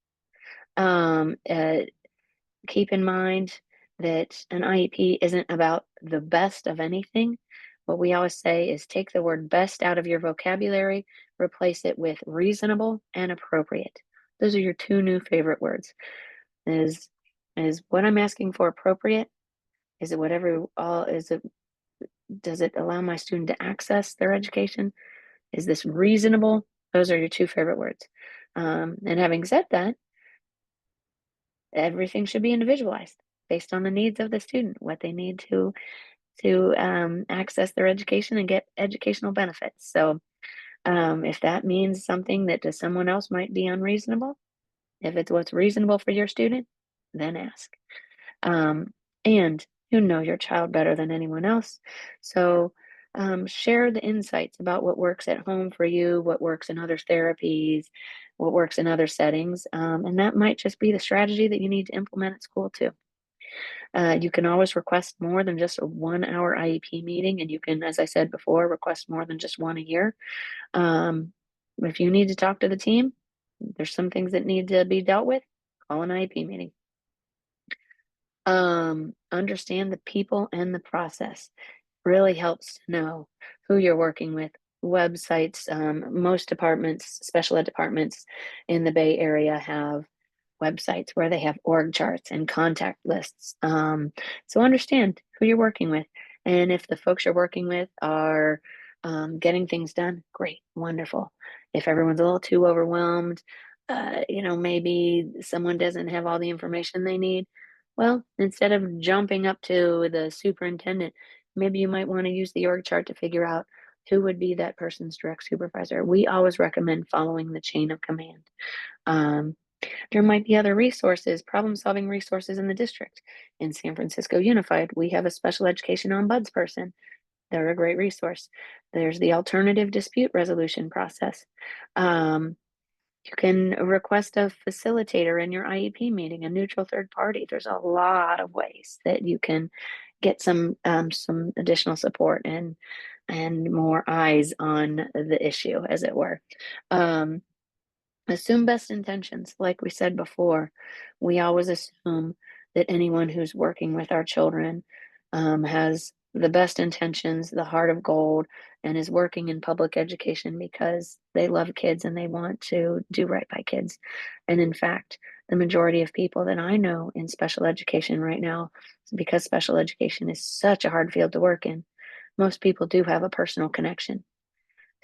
B: Keep in mind that an IEP isn't about the best of anything. What we always say is take the word best out of your vocabulary, replace it with reasonable and appropriate. Those are your two new favorite words. Is what I'm asking for appropriate? Is it does it allow my student to access their education? Is this reasonable? Those are your two favorite words. And having said that, everything should be individualized based on the needs of the student, what they need to access their education and get educational benefits. So if that means something that to someone else might be unreasonable, if it's what's reasonable for your student, then ask. And you know your child better than anyone else. So share the insights about what works at home for you, what works in other therapies, what works in other settings. And that might just be the strategy that you need to implement at school too. You can always request more than just a 1-hour IEP meeting, and you can, as I said before, request more than just one a year. If you need to talk to the team, there's some things that need to be dealt with, call an IEP meeting. Understand the people and the process. Really helps to know who you're working with. Websites, most departments, special ed departments in the Bay Area have websites where they have org charts and contact lists. So understand who you're working with. And if the folks you're working with are getting things done, great, wonderful. If everyone's a little too overwhelmed, maybe someone doesn't have all the information they need, well, instead of jumping up to the superintendent, maybe you might want to use the org chart to figure out who would be that person's direct supervisor. We always recommend following the chain of command. There might be other resources, problem-solving resources in the district. In San Francisco Unified, we have a special education ombudsperson. They're a great resource. There's the alternative dispute resolution process. You can request a facilitator in your IEP meeting, a neutral third party. There's a lot of ways that you can get some additional support and more eyes on the issue, as it were. Assume best intentions. Like we said before, we always assume that anyone who's working with our children has the best intentions, the heart of gold, and is working in public education because they love kids and they want to do right by kids. And in fact, the majority of people that I know in special education right now, because special education is such a hard field to work in, most people do have a personal connection.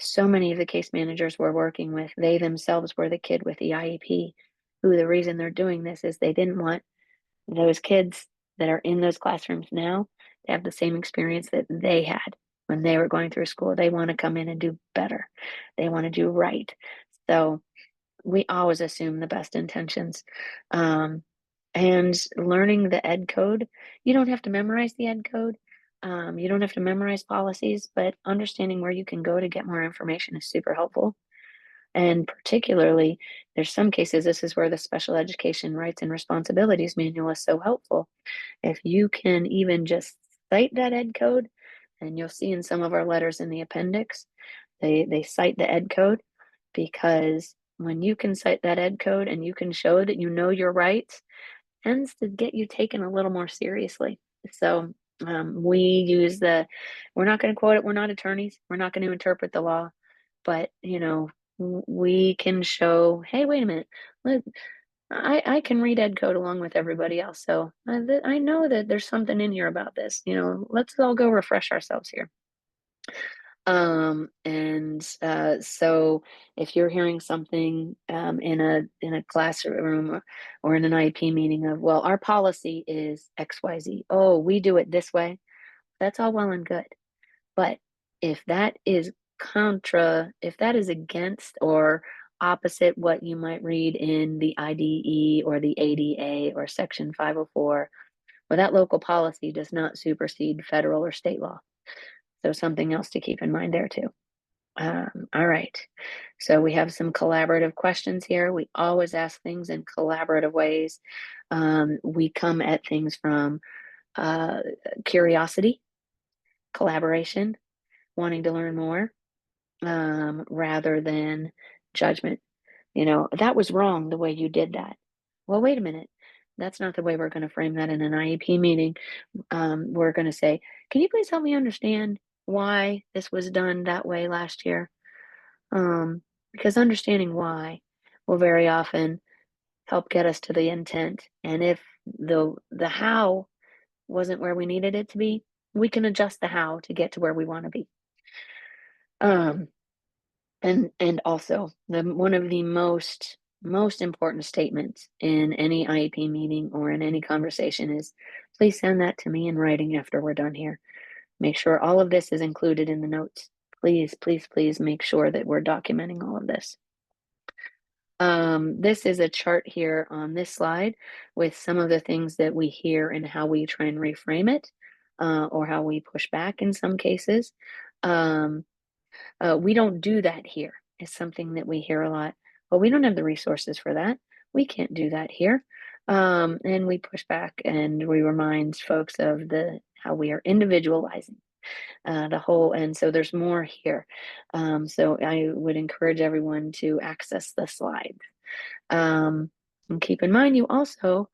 B: So many of the case managers we're working with, they themselves were the kid with the IEP, who the reason they're doing this is they didn't want those kids that are in those classrooms now to have the same experience that they had when they were going through school. They want to come in and do better. They want to do right. So we always assume the best intentions. Um, and learning the ed code, you don't have to memorize the ed code. You don't have to memorize policies, but understanding where you can go to get more information is super helpful. And particularly, there's some cases, this is where the special education rights and responsibilities manual is so helpful. If you can even just cite that ed code, and you'll see in some of our letters in the appendix, they cite the ed code, because when you can cite that ed code and you can show that you know your rights, tends to get you taken a little more seriously. So we use we're not going to quote it. We're not attorneys. We're not going to interpret the law, but we can show, hey, wait a minute. Look, I can read ed code along with everybody else. So I know that there's something in here about this. Let's all go refresh ourselves here. So if you're hearing something in a classroom or in an IEP meeting of, well, our policy is XYZ. Oh, we do it this way. That's all well and good. But if that is if that is against or opposite what you might read in the IDE or the ADA or Section 504, well, that local policy does not supersede federal or state law. So something else to keep in mind there too. All right. So we have some collaborative questions here. We always ask things in collaborative ways. We come at things from curiosity, collaboration, wanting to learn more, rather than judgment. That was wrong the way you did that. Well, wait a minute. That's not the way we're going to frame that in an IEP meeting. We're going to say, can you please help me understand why this was done that way last year? Because understanding why will very often help get us to the intent. And if the how wasn't where we needed it to be, we can adjust the how to get to where we want to be. And also one of the most important statements in any IEP meeting or in any conversation is, please send that to me in writing after we're done here. Make sure all of this is included in the notes. Please, please, please make sure that we're documenting all of this. This is a chart here on this slide with some of the things that we hear and how we try and reframe it, or how we push back in some cases. We don't do that here. It's something that we hear a lot. Well, we don't have the resources for that. We can't do that here. And we push back and we remind folks of how we are individualizing the whole. And so there's more here. So I would encourage everyone to access the slides. And keep in mind, you also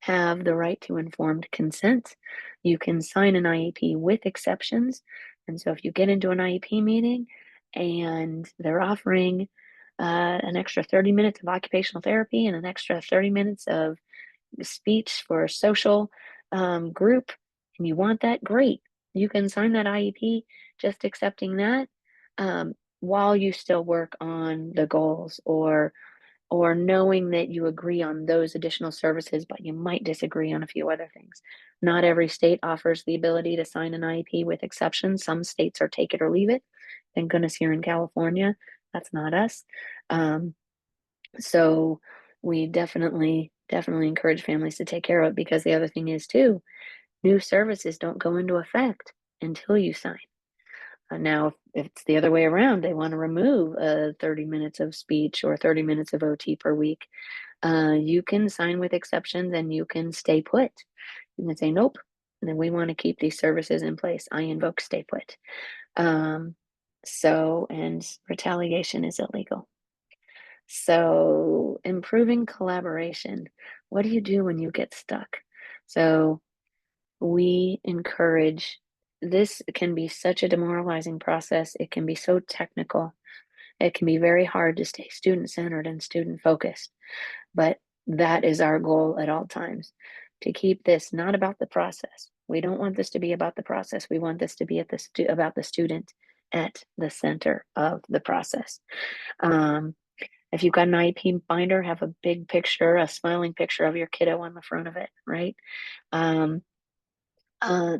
B: have the right to informed consent. You can sign an IEP with exceptions. And so if you get into an IEP meeting and they're offering an extra 30 minutes of occupational therapy and an extra 30 minutes of speech for a social group, and you want that, great. You can sign that IEP just accepting that, while you still work on the goals, or knowing that you agree on those additional services, but you might disagree on a few other things. Not every state offers the ability to sign an IEP with exceptions. Some states are take it or leave it. Thank goodness here in California, that's not us. So we definitely encourage families to take care of it, because the other thing is too, new services don't go into effect until you sign. Now, if it's the other way around, they want to remove 30 minutes of speech or 30 minutes of OT per week, you can sign with exceptions and you can stay put. You can say, nope, and then we want to keep these services in place. I invoke stay put. And retaliation is illegal. So improving collaboration. What do you do when you get stuck? So we encourage, this can be such a demoralizing process. It can be so technical. It can be very hard to stay student-centered and student-focused, but that is our goal at all times, to keep this not about the process. We don't want this to be about the process. We want this to be about the student at the center of the process. Um, if you've got an IEP binder, have a big picture, a smiling picture of your kiddo on the front of it, right? Um, uh,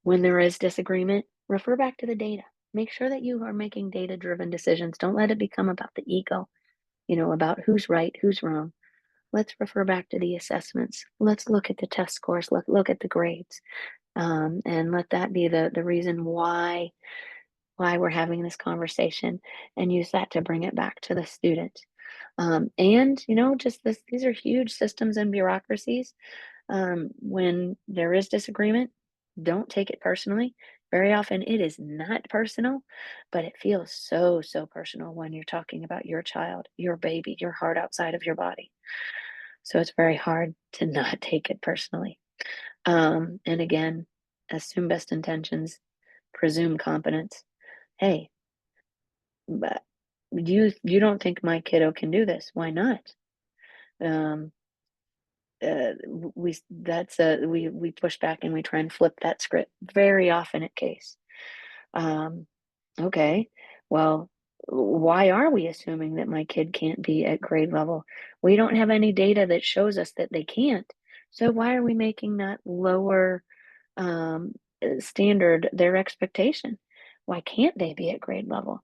B: when there is disagreement, refer back to the data. Make sure that you are making data-driven decisions. Don't let it become about the ego, about who's right, who's wrong. Let's refer back to the assessments. Let's look at the test scores, look at the grades, and let that be the reason why we're having this conversation, and use that to bring it back to the student. And just these are huge systems and bureaucracies. When there is disagreement, don't take it personally. Very often it is not personal, but it feels so, so personal when you're talking about your child, your baby, your heart outside of your body. So it's very hard to not take it personally. And again, assume best intentions, presume competence. Hey, but you don't think my kiddo can do this? Why not? Um, we push back and we try and flip that script very often at case. Um, okay, well, why are we assuming that my kid can't be at grade level? We don't have any data that shows us that they can't. So why are we making that lower standard their expectation? Why can't they be at grade level?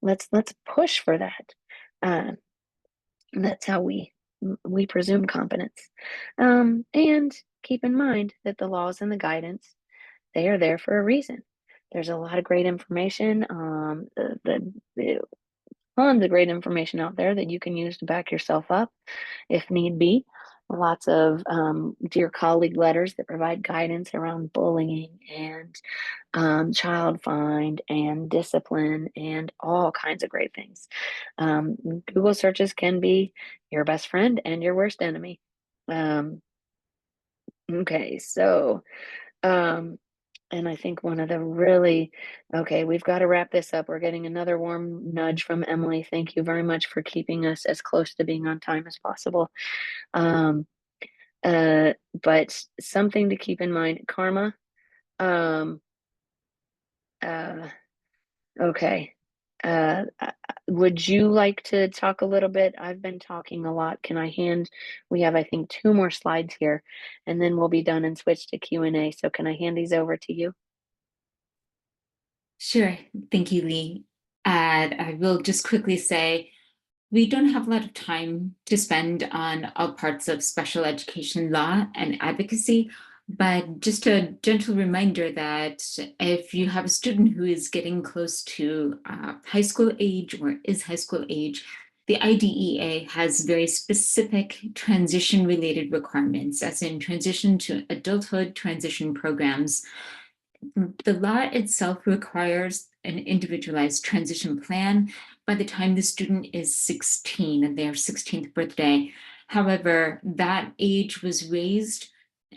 B: Let's push for that. Um, that's how we presume competence. And keep in mind that the laws and the guidance, they are there for a reason. There's a lot of great information, the tons of great information out there that you can use to back yourself up if need be. Lots of dear colleague letters that provide guidance around bullying and child find and discipline and all kinds of great things. Google searches can be your best friend and your worst enemy. Um, okay, so, um, and I think one of the really, okay, we've got to wrap this up. We're getting another warm nudge from Emily. Thank you very much for keeping us as close to being on time as possible. Um, uh, but something to keep in mind, karma. Um, uh, Okay. Would you like to talk a little bit? I've been talking a lot. We have, I think, 2 more slides here, and then we'll be done and switch to Q&A. So can I hand these over to you?
C: Sure. Thank you, Lee. And I will just quickly say, we don't have a lot of time to spend on all parts of special education law and advocacy, but just a gentle reminder that if you have a student who is getting close to high school age or is high school age, the IDEA has very specific transition-related requirements, as in transition to adulthood transition programs. The law itself requires an individualized transition plan by the time the student is 16 and their 16th birthday. However, that age was raised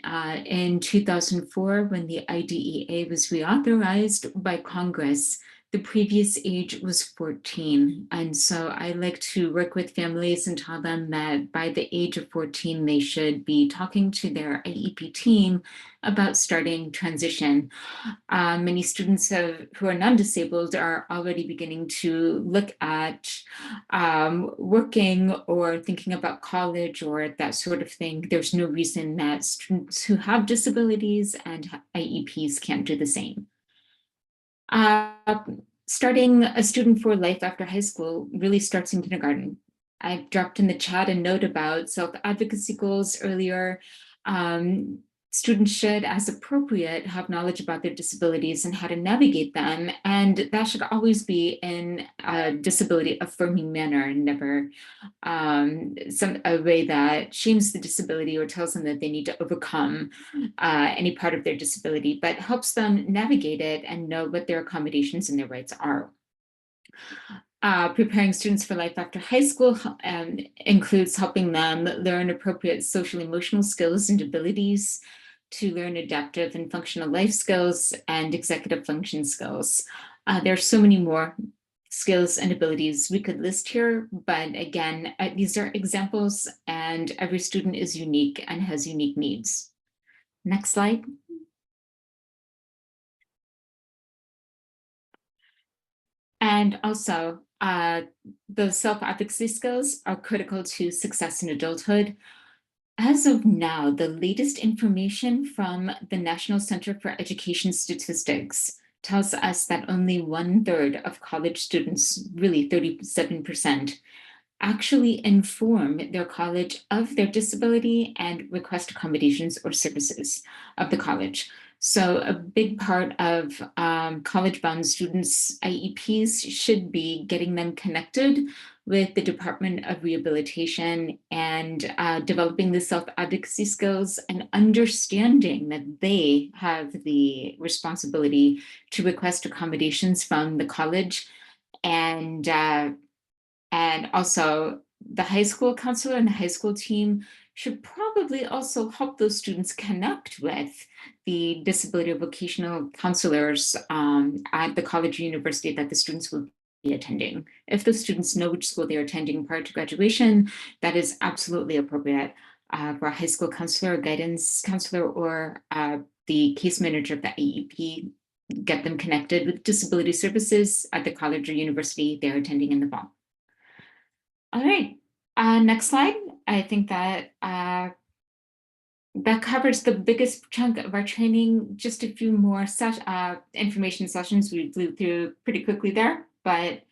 C: in 2004 when the IDEA was reauthorized by Congress. The previous age was 14. And so I like to work with families and tell them that by the age of 14, they should be talking to their IEP team about starting transition. Many students who are non-disabled are already beginning to look at working or thinking about college or that sort of thing. There's no reason that students who have disabilities and IEPs can't do the same. Starting a student for life after high school really starts in kindergarten. I dropped in the chat a note about self-advocacy goals earlier. Students should, as appropriate, have knowledge about their disabilities and how to navigate them. And that should always be in a disability affirming manner, never a way that shames the disability or tells them that they need to overcome any part of their disability, but helps them navigate it and know what their accommodations and their rights are. Preparing students for life after high school includes helping them learn appropriate social emotional skills and abilities, to learn adaptive and functional life skills and executive function skills. There are so many more skills and abilities we could list here, but again, these are examples and every student is unique and has unique needs. Next slide. And also, those self-advocacy skills are critical to success in adulthood. As of now, the latest information from the National Center for Education Statistics tells us that only 1/3 of college students, really 37%, actually inform their college of their disability and request accommodations or services of the college. So a big part of college-bound students' IEPs should be getting them connected with the Department of Rehabilitation and developing the self-advocacy skills and understanding that they have the responsibility to request accommodations from the college, and also the high school counselor and the high school team should probably also help those students connect with the disability or vocational counselors at the college or university that the students will be attending. If those students know which school they're attending prior to graduation, that is absolutely appropriate for a high school counselor, guidance counselor, or the case manager of the AEP. Get them connected with disability services at the college or university they're attending in the fall. All right, next slide. I think that that covers the biggest chunk of our training. Just a few more information sessions we blew through pretty quickly there, but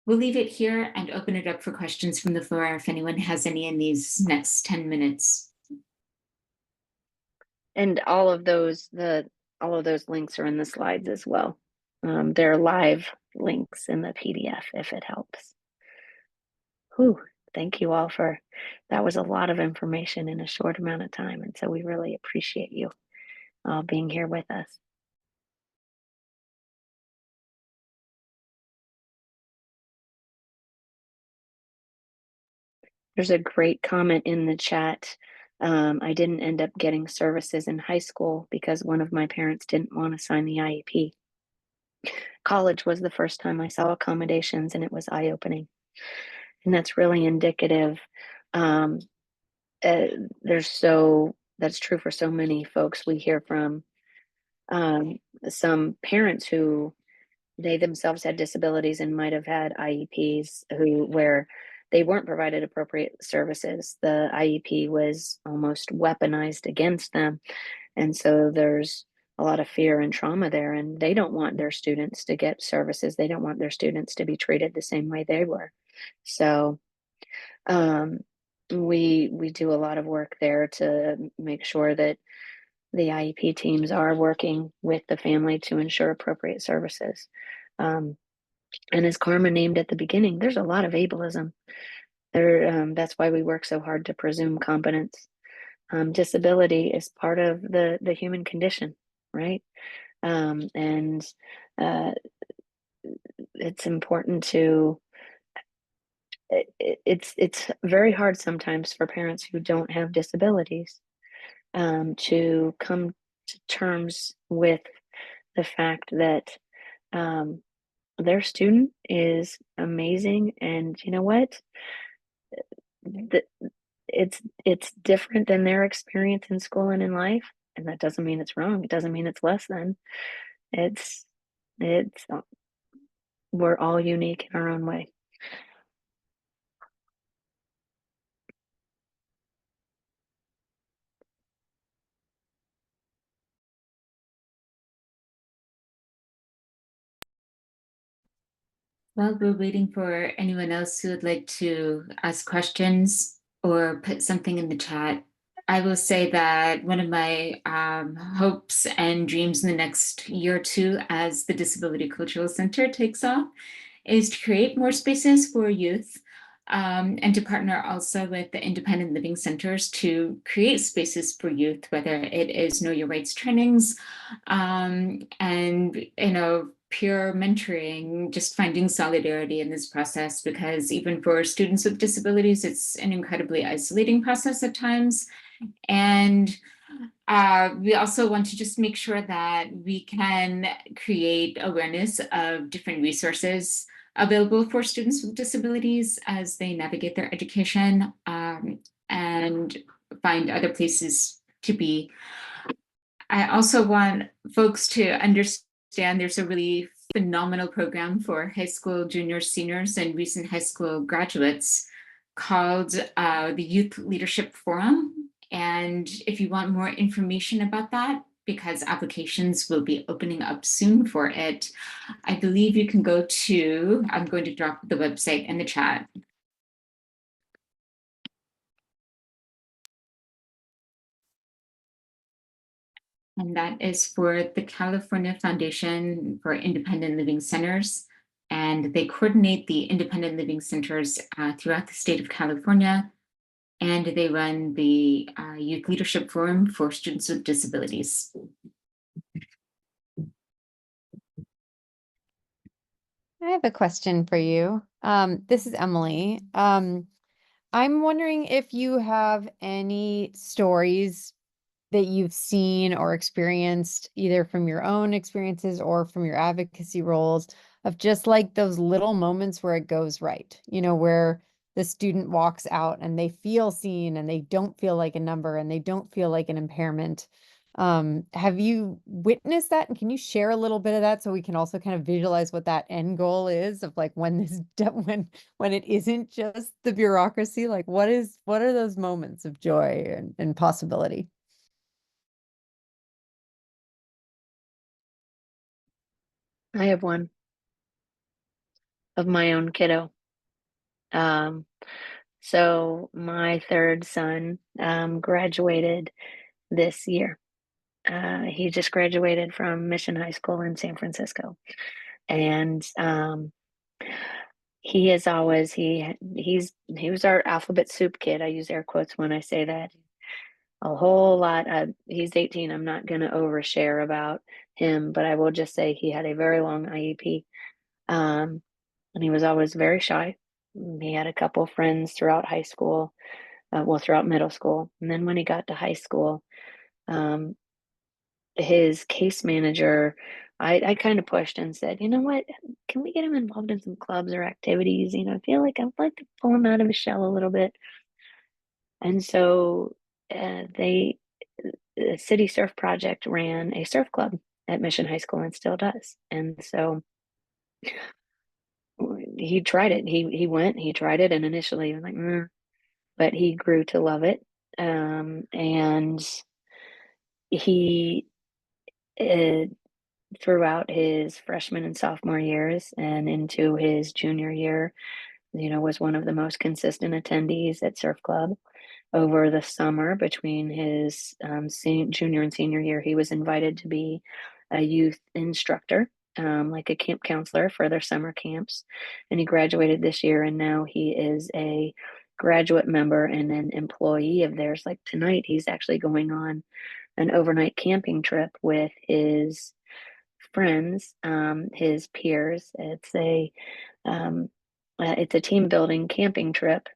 C: we'll leave it here and open it up for questions from the floor if anyone has any in these next 10 minutes.
B: And all of those links are in the slides as well. They're live links in the PDF if it helps. Whew, thank you all that was a lot of information in a short amount of time. And so we really appreciate you being here with us. There's a great comment in the chat. I didn't end up getting services in high school because one of my parents didn't want to sign the IEP. College was the first time I saw accommodations and it was eye-opening. And that's really indicative. Um, that's true for so many folks we hear from. Some parents who they themselves had disabilities and might have had IEPs where they weren't provided appropriate services. The IEP was almost weaponized against them. And so there's a lot of fear and trauma there, and they don't want their students to get services. They don't want their students to be treated the same way they were. So um, we do a lot of work there to make sure that the IEP teams are working with the family to ensure appropriate services. And as Karma named at the beginning, there's a lot of ableism. That's why we work so hard to presume competence. Disability is part of the human condition, right? And it's important to. It's very hard sometimes for parents who don't have disabilities to come to terms with the fact that their student is amazing, and you know what? It's different than their experience in school and in life, and that doesn't mean it's wrong. It doesn't mean it's less than. It's it's we're all unique in our own way.
C: While we're waiting for anyone else who would like to ask questions or put something in the chat, I will say that one of my hopes and dreams in the next year or two as the Disability Cultural Center takes off is to create more spaces for youth, and to partner also with the independent living centers to create spaces for youth, whether it is Know Your Rights trainings, and peer mentoring, just finding solidarity in this process, because even for students with disabilities, it's an incredibly isolating process at times. And we also want to just make sure that we can create awareness of different resources available for students with disabilities as they navigate their education, and find other places to be. I also want folks to understand there's a really phenomenal program for high school juniors, seniors, and recent high school graduates called the Youth Leadership Forum. And if you want more information about that, because applications will be opening up soon for it, I believe you can go to, I'm going to drop the website in the chat. And that is for the California Foundation for Independent Living Centers. And they coordinate the independent living centers throughout the state of California. And they run the Youth Leadership Forum for students with disabilities.
D: I have a question for you. This is Emily. I'm wondering if you have any stories that you've seen or experienced, either from your own experiences or from your advocacy roles, of just like those little moments where it goes right, where the student walks out and they feel seen and they don't feel like a number and they don't feel like an impairment. Have you witnessed that? And can you share a little bit of that so we can also kind of visualize what that end goal is of like when this when it isn't just the bureaucracy, like what are those moments of joy and possibility?
B: I have one of my own kiddo. So my third son graduated this year. He just graduated from Mission High School in San Francisco, and he is always he was our alphabet soup kid. I use air quotes when I say that. A whole lot. He's 18. I'm not going to overshare about him, but I will just say he had a very long IEP, and he was always very shy. He had a couple friends throughout high school, throughout middle school, and then when he got to high school, um, his case manager, I kind of pushed and said, you know what, can we get him involved in some clubs or activities? I feel like I'd like to pull him out of his shell a little bit. And so the City Surf Project ran a surf club at Mission High School and still does. And so he tried it. He went, he tried it, and initially he was like, but he grew to love it. And he throughout his freshman and sophomore years and into his junior year, was one of the most consistent attendees at Surf Club. Over the summer between his junior and senior year, he was invited to be a youth instructor, like a camp counselor for their summer camps. And he graduated this year, and now he is a graduate member and an employee of theirs. Like tonight, he's actually going on an overnight camping trip with his friends, his peers. It's a team building camping trip.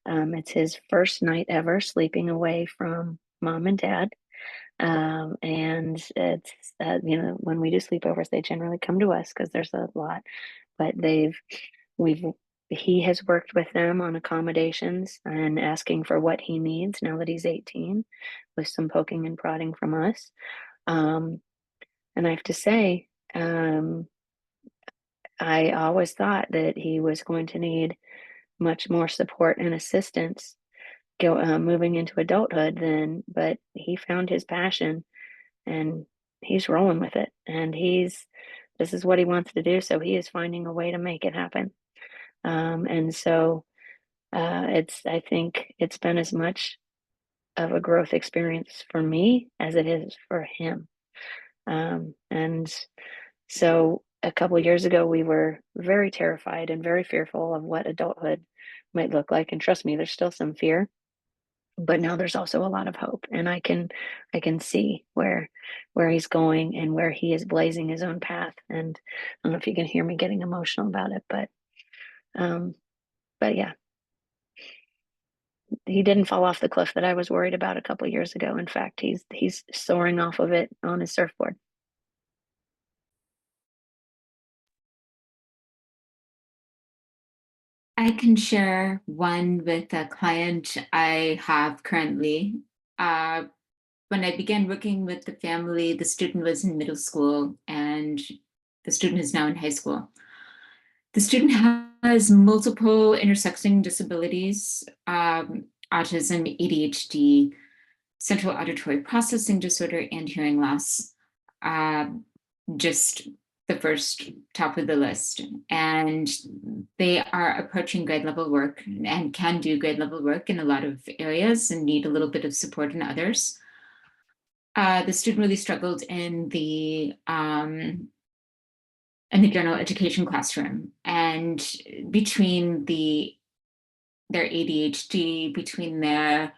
B: It's his first night ever sleeping away from mom and dad. And it's, when we do sleepovers, they generally come to us because there's a lot, but we've, he has worked with them on accommodations and asking for what he needs now that he's 18, with some poking and prodding from us. And I have to say, I always thought that he was going to need much more support and assistance moving into adulthood but he found his passion and he's rolling with it, and this is what he wants to do, so he is finding a way to make it happen. And so I think it's been as much of a growth experience for me as it is for him. And so a couple of years ago, we were very terrified and very fearful of what adulthood might look like. And trust me, there's still some fear. but now there's also a lot of hope, and I can see where he's going and where he is blazing his own path. And I don't know if you can hear me getting emotional about it, um but yeah, he didn't fall off the cliff that I was worried about a couple years ago. In fact, he's soaring off of it on his surfboard.
C: I can share one with a client I have currently. When I began working with the family, the student was in middle school and the student is now in high school. The student has multiple intersecting disabilities, autism, ADHD, central auditory processing disorder, and hearing loss. Just the first top of the list. And they are approaching grade level work and can do grade level work in a lot of areas and need a little bit of support in others. The student really struggled in the general education classroom, and between their ADHD, between their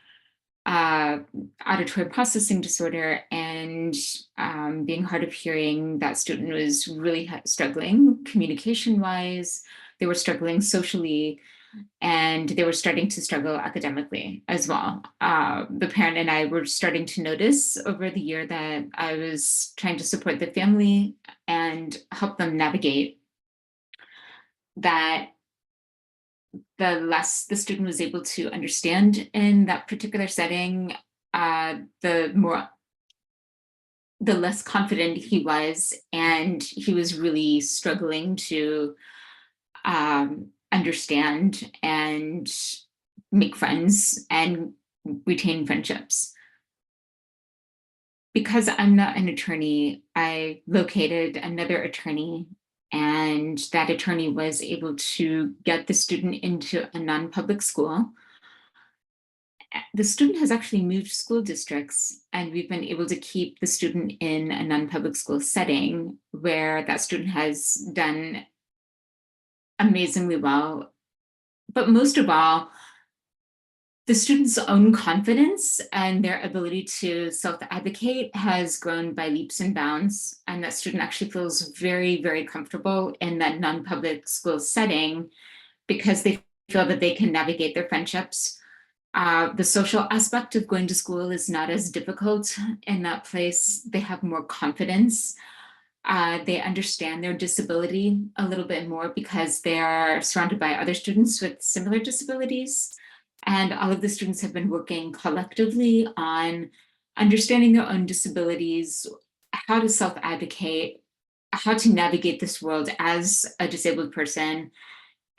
C: auditory processing disorder, and being hard of hearing, that student was really struggling communication wise. They were struggling socially, and they were starting to struggle academically as well. The parent and I were starting to notice over the year that I was trying to support the family and help them navigate that the less the student was able to understand in that particular setting, the less confident he was, and he was really struggling to understand and make friends and retain friendships. Because I'm not an attorney, I located another attorney, and that attorney was able to get the student into a non-public school. The student has actually moved school districts, and we've been able to keep the student in a non-public school setting where that student has done amazingly well. But most of all, the student's own confidence and their ability to self-advocate has grown by leaps and bounds. And that student actually feels very, very comfortable in that non-public school setting because they feel that they can navigate their friendships. The social aspect of going to school is not as difficult in that place. They have more confidence. They understand their disability a little bit more because they are surrounded by other students with similar disabilities. And all of the students have been working collectively on understanding their own disabilities, how to self-advocate, how to navigate this world as a disabled person,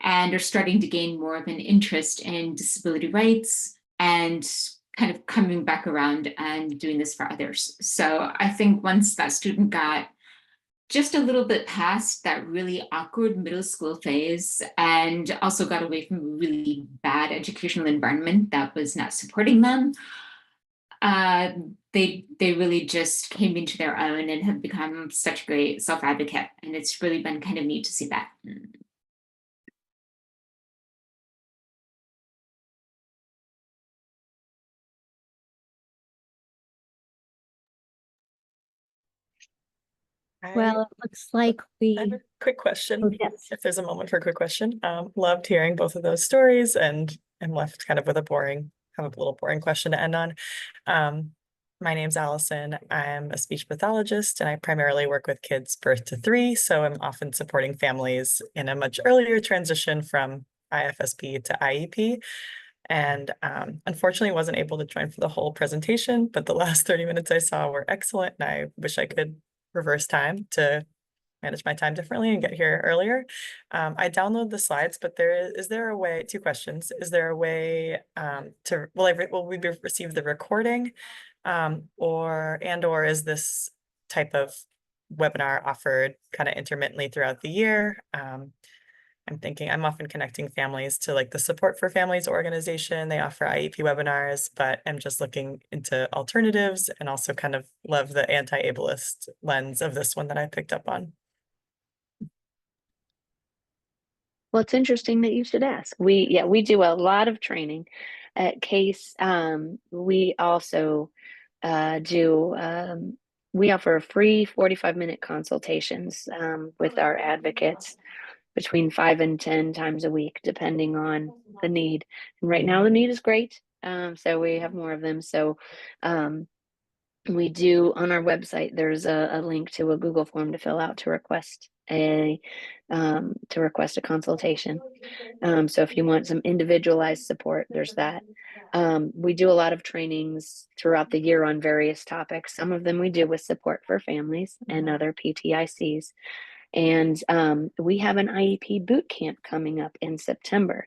C: and are starting to gain more of an interest in disability rights and kind of coming back around and doing this for others. So I think once that student got just a little bit past that really awkward middle school phase and also got away from a really bad educational environment that was not supporting them, they really just came into their own and have become such a great self-advocate. And it's really been kind of neat to see that.
A: Well, it looks like
E: I have a quick question.
A: Oh, yes.
E: If there's a moment for a quick question. Loved hearing both of those stories, and I'm left kind of with have a little boring question to end on. My name's Allison. I'm a speech pathologist, and I primarily work with kids birth to 3. So I'm often supporting families in a much earlier transition from IFSP to IEP. And unfortunately wasn't able to join for the whole presentation, but the last 30 minutes I saw were excellent, and I wish I could reverse time to manage my time differently and get here earlier. I download the slides, but is there a way, 2 questions. Is there a way will we receive the recording or is this type of webinar offered kind of intermittently throughout the year? I'm thinking I'm often connecting families to like the Support for Families organization. They offer IEP webinars, but I'm just looking into alternatives and also kind of love the anti-ableist lens of this one that I picked up on.
B: Well, it's interesting that you should ask. We do a lot of training At Case, we also we offer free 45-minute consultations with our advocates between 5 and 10 times a week, depending on the need. And right now the need is great. So we have more of them. So we do on our website, there's a link to a Google form to fill out to request a consultation. So if you want some individualized support, there's that. We do a lot of trainings throughout the year on various topics. Some of them we do with support for families and other PTICs. And we have an IEP boot camp coming up in September.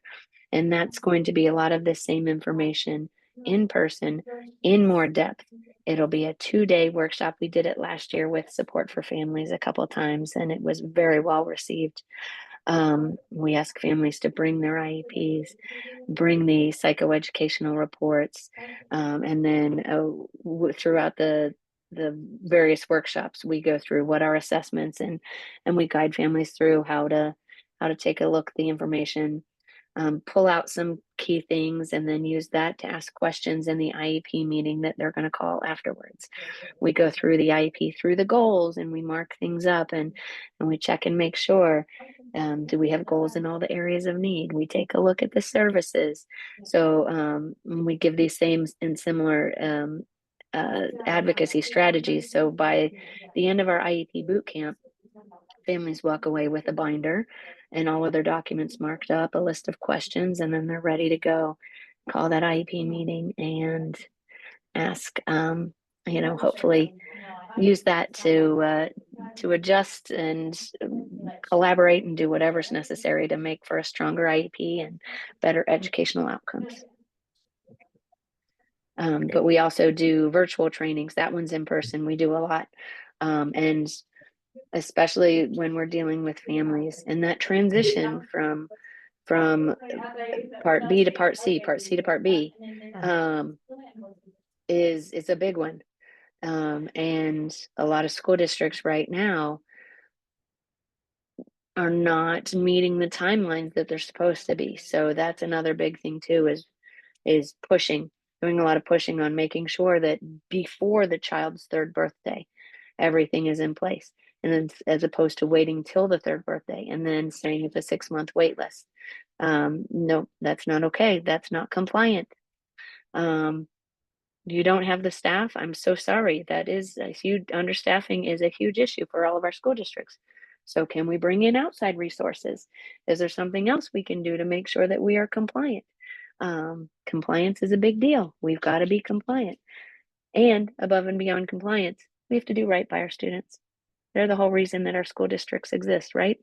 B: And that's going to be a lot of the same information in person, in more depth. It'll be a 2-day workshop. We did it last year with support for families a couple of times, and it was very well received. We ask families to bring their IEPs, bring the psychoeducational reports, and then throughout the various workshops, we go through what are assessments, and we guide families through how to take a look at the information, pull out some key things, and then use that to ask questions in the IEP meeting that they're going to call afterwards. We go through the IEP through the goals, and we mark things up, and we check and make sure, do we have goals in all the areas of need? We take a look at the services. So we give these same and similar advocacy strategies. So by the end of our IEP boot camp, families walk away with a binder and all of their documents marked up, a list of questions, and then they're ready to go call that IEP meeting and ask, hopefully use that to adjust and collaborate and do whatever's necessary to make for a stronger IEP and better educational outcomes. But we also do virtual trainings. That one's in person. We do a lot. And especially when we're dealing with families and that transition from part B to part C to part B, is a big one. And a lot of school districts right now are not meeting the timelines that they're supposed to be. So that's another big thing too, is doing a lot of pushing on making sure that before the child's 3rd birthday, everything is in place. And then, as opposed to waiting till the 3rd birthday and then saying it's a 6-month wait list. No, that's not okay. That's not compliant. You don't have the staff. I'm so sorry. That is a huge, understaffing is a huge issue for all of our school districts. So can we bring in outside resources? Is there something else we can do to make sure that we are compliant? Compliance is a big deal. We've got to be compliant. And above and beyond compliance, we have to do right by our students. They're the whole reason that our school districts exist, right?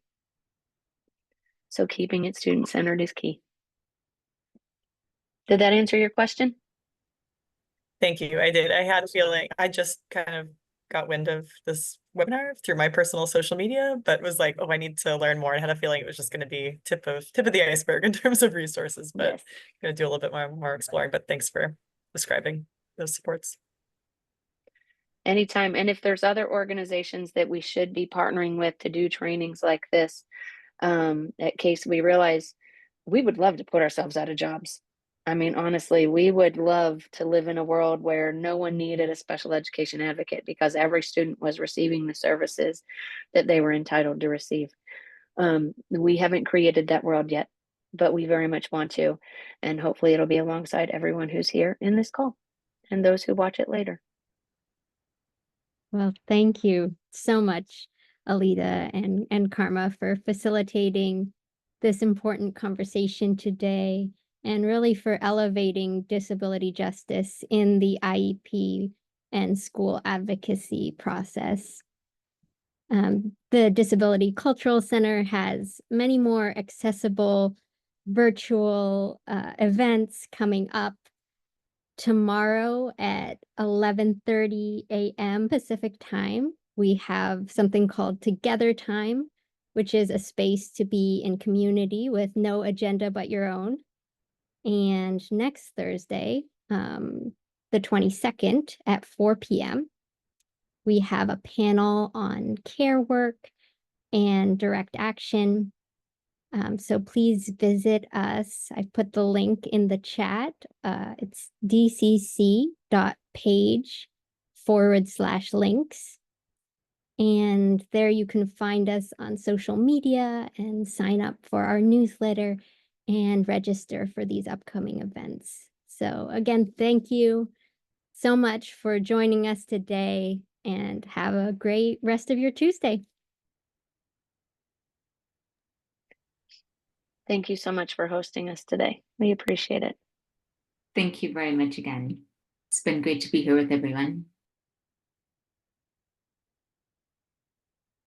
B: So keeping it student-centered is key. Did that answer your question?
E: Thank you. I did. I had a feeling, I just kind of got wind of this webinar through my personal social media, but was like, oh, I need to learn more. I had a feeling it was just going to be tip of the iceberg in terms of resources, but
B: Yes.
E: going to do a little bit more exploring. But thanks for describing those supports.
B: Anytime. And if there's other organizations that we should be partnering with to do trainings like this, at Case, we realize we would love to put ourselves out of jobs. I mean, honestly, we would love to live in a world where no one needed a special education advocate because every student was receiving the services that they were entitled to receive. We haven't created that world yet, but we very much want to. And hopefully it'll be alongside everyone who's here in this call and those who watch it later.
A: Well, thank you so much, Alita and Karma, for facilitating this important conversation today and really for elevating disability justice in the IEP and school advocacy process. The Disability Cultural Center has many more accessible virtual events coming up. Tomorrow at 11:30 a.m. Pacific time, we have something called Together Time, which is a space to be in community with no agenda but your own. And next Thursday, the 22nd at 4 p.m., we have a panel on care work and direct action. So please visit us. I put the link in the chat. It's dcc.page/links. And there you can find us on social media and sign up for our newsletter and register for these upcoming events. So again, thank you so much for joining us today, and have a great rest of your Tuesday.
B: Thank you so much for hosting us today. We appreciate it.
C: Thank you very much again. It's been great to be here with everyone.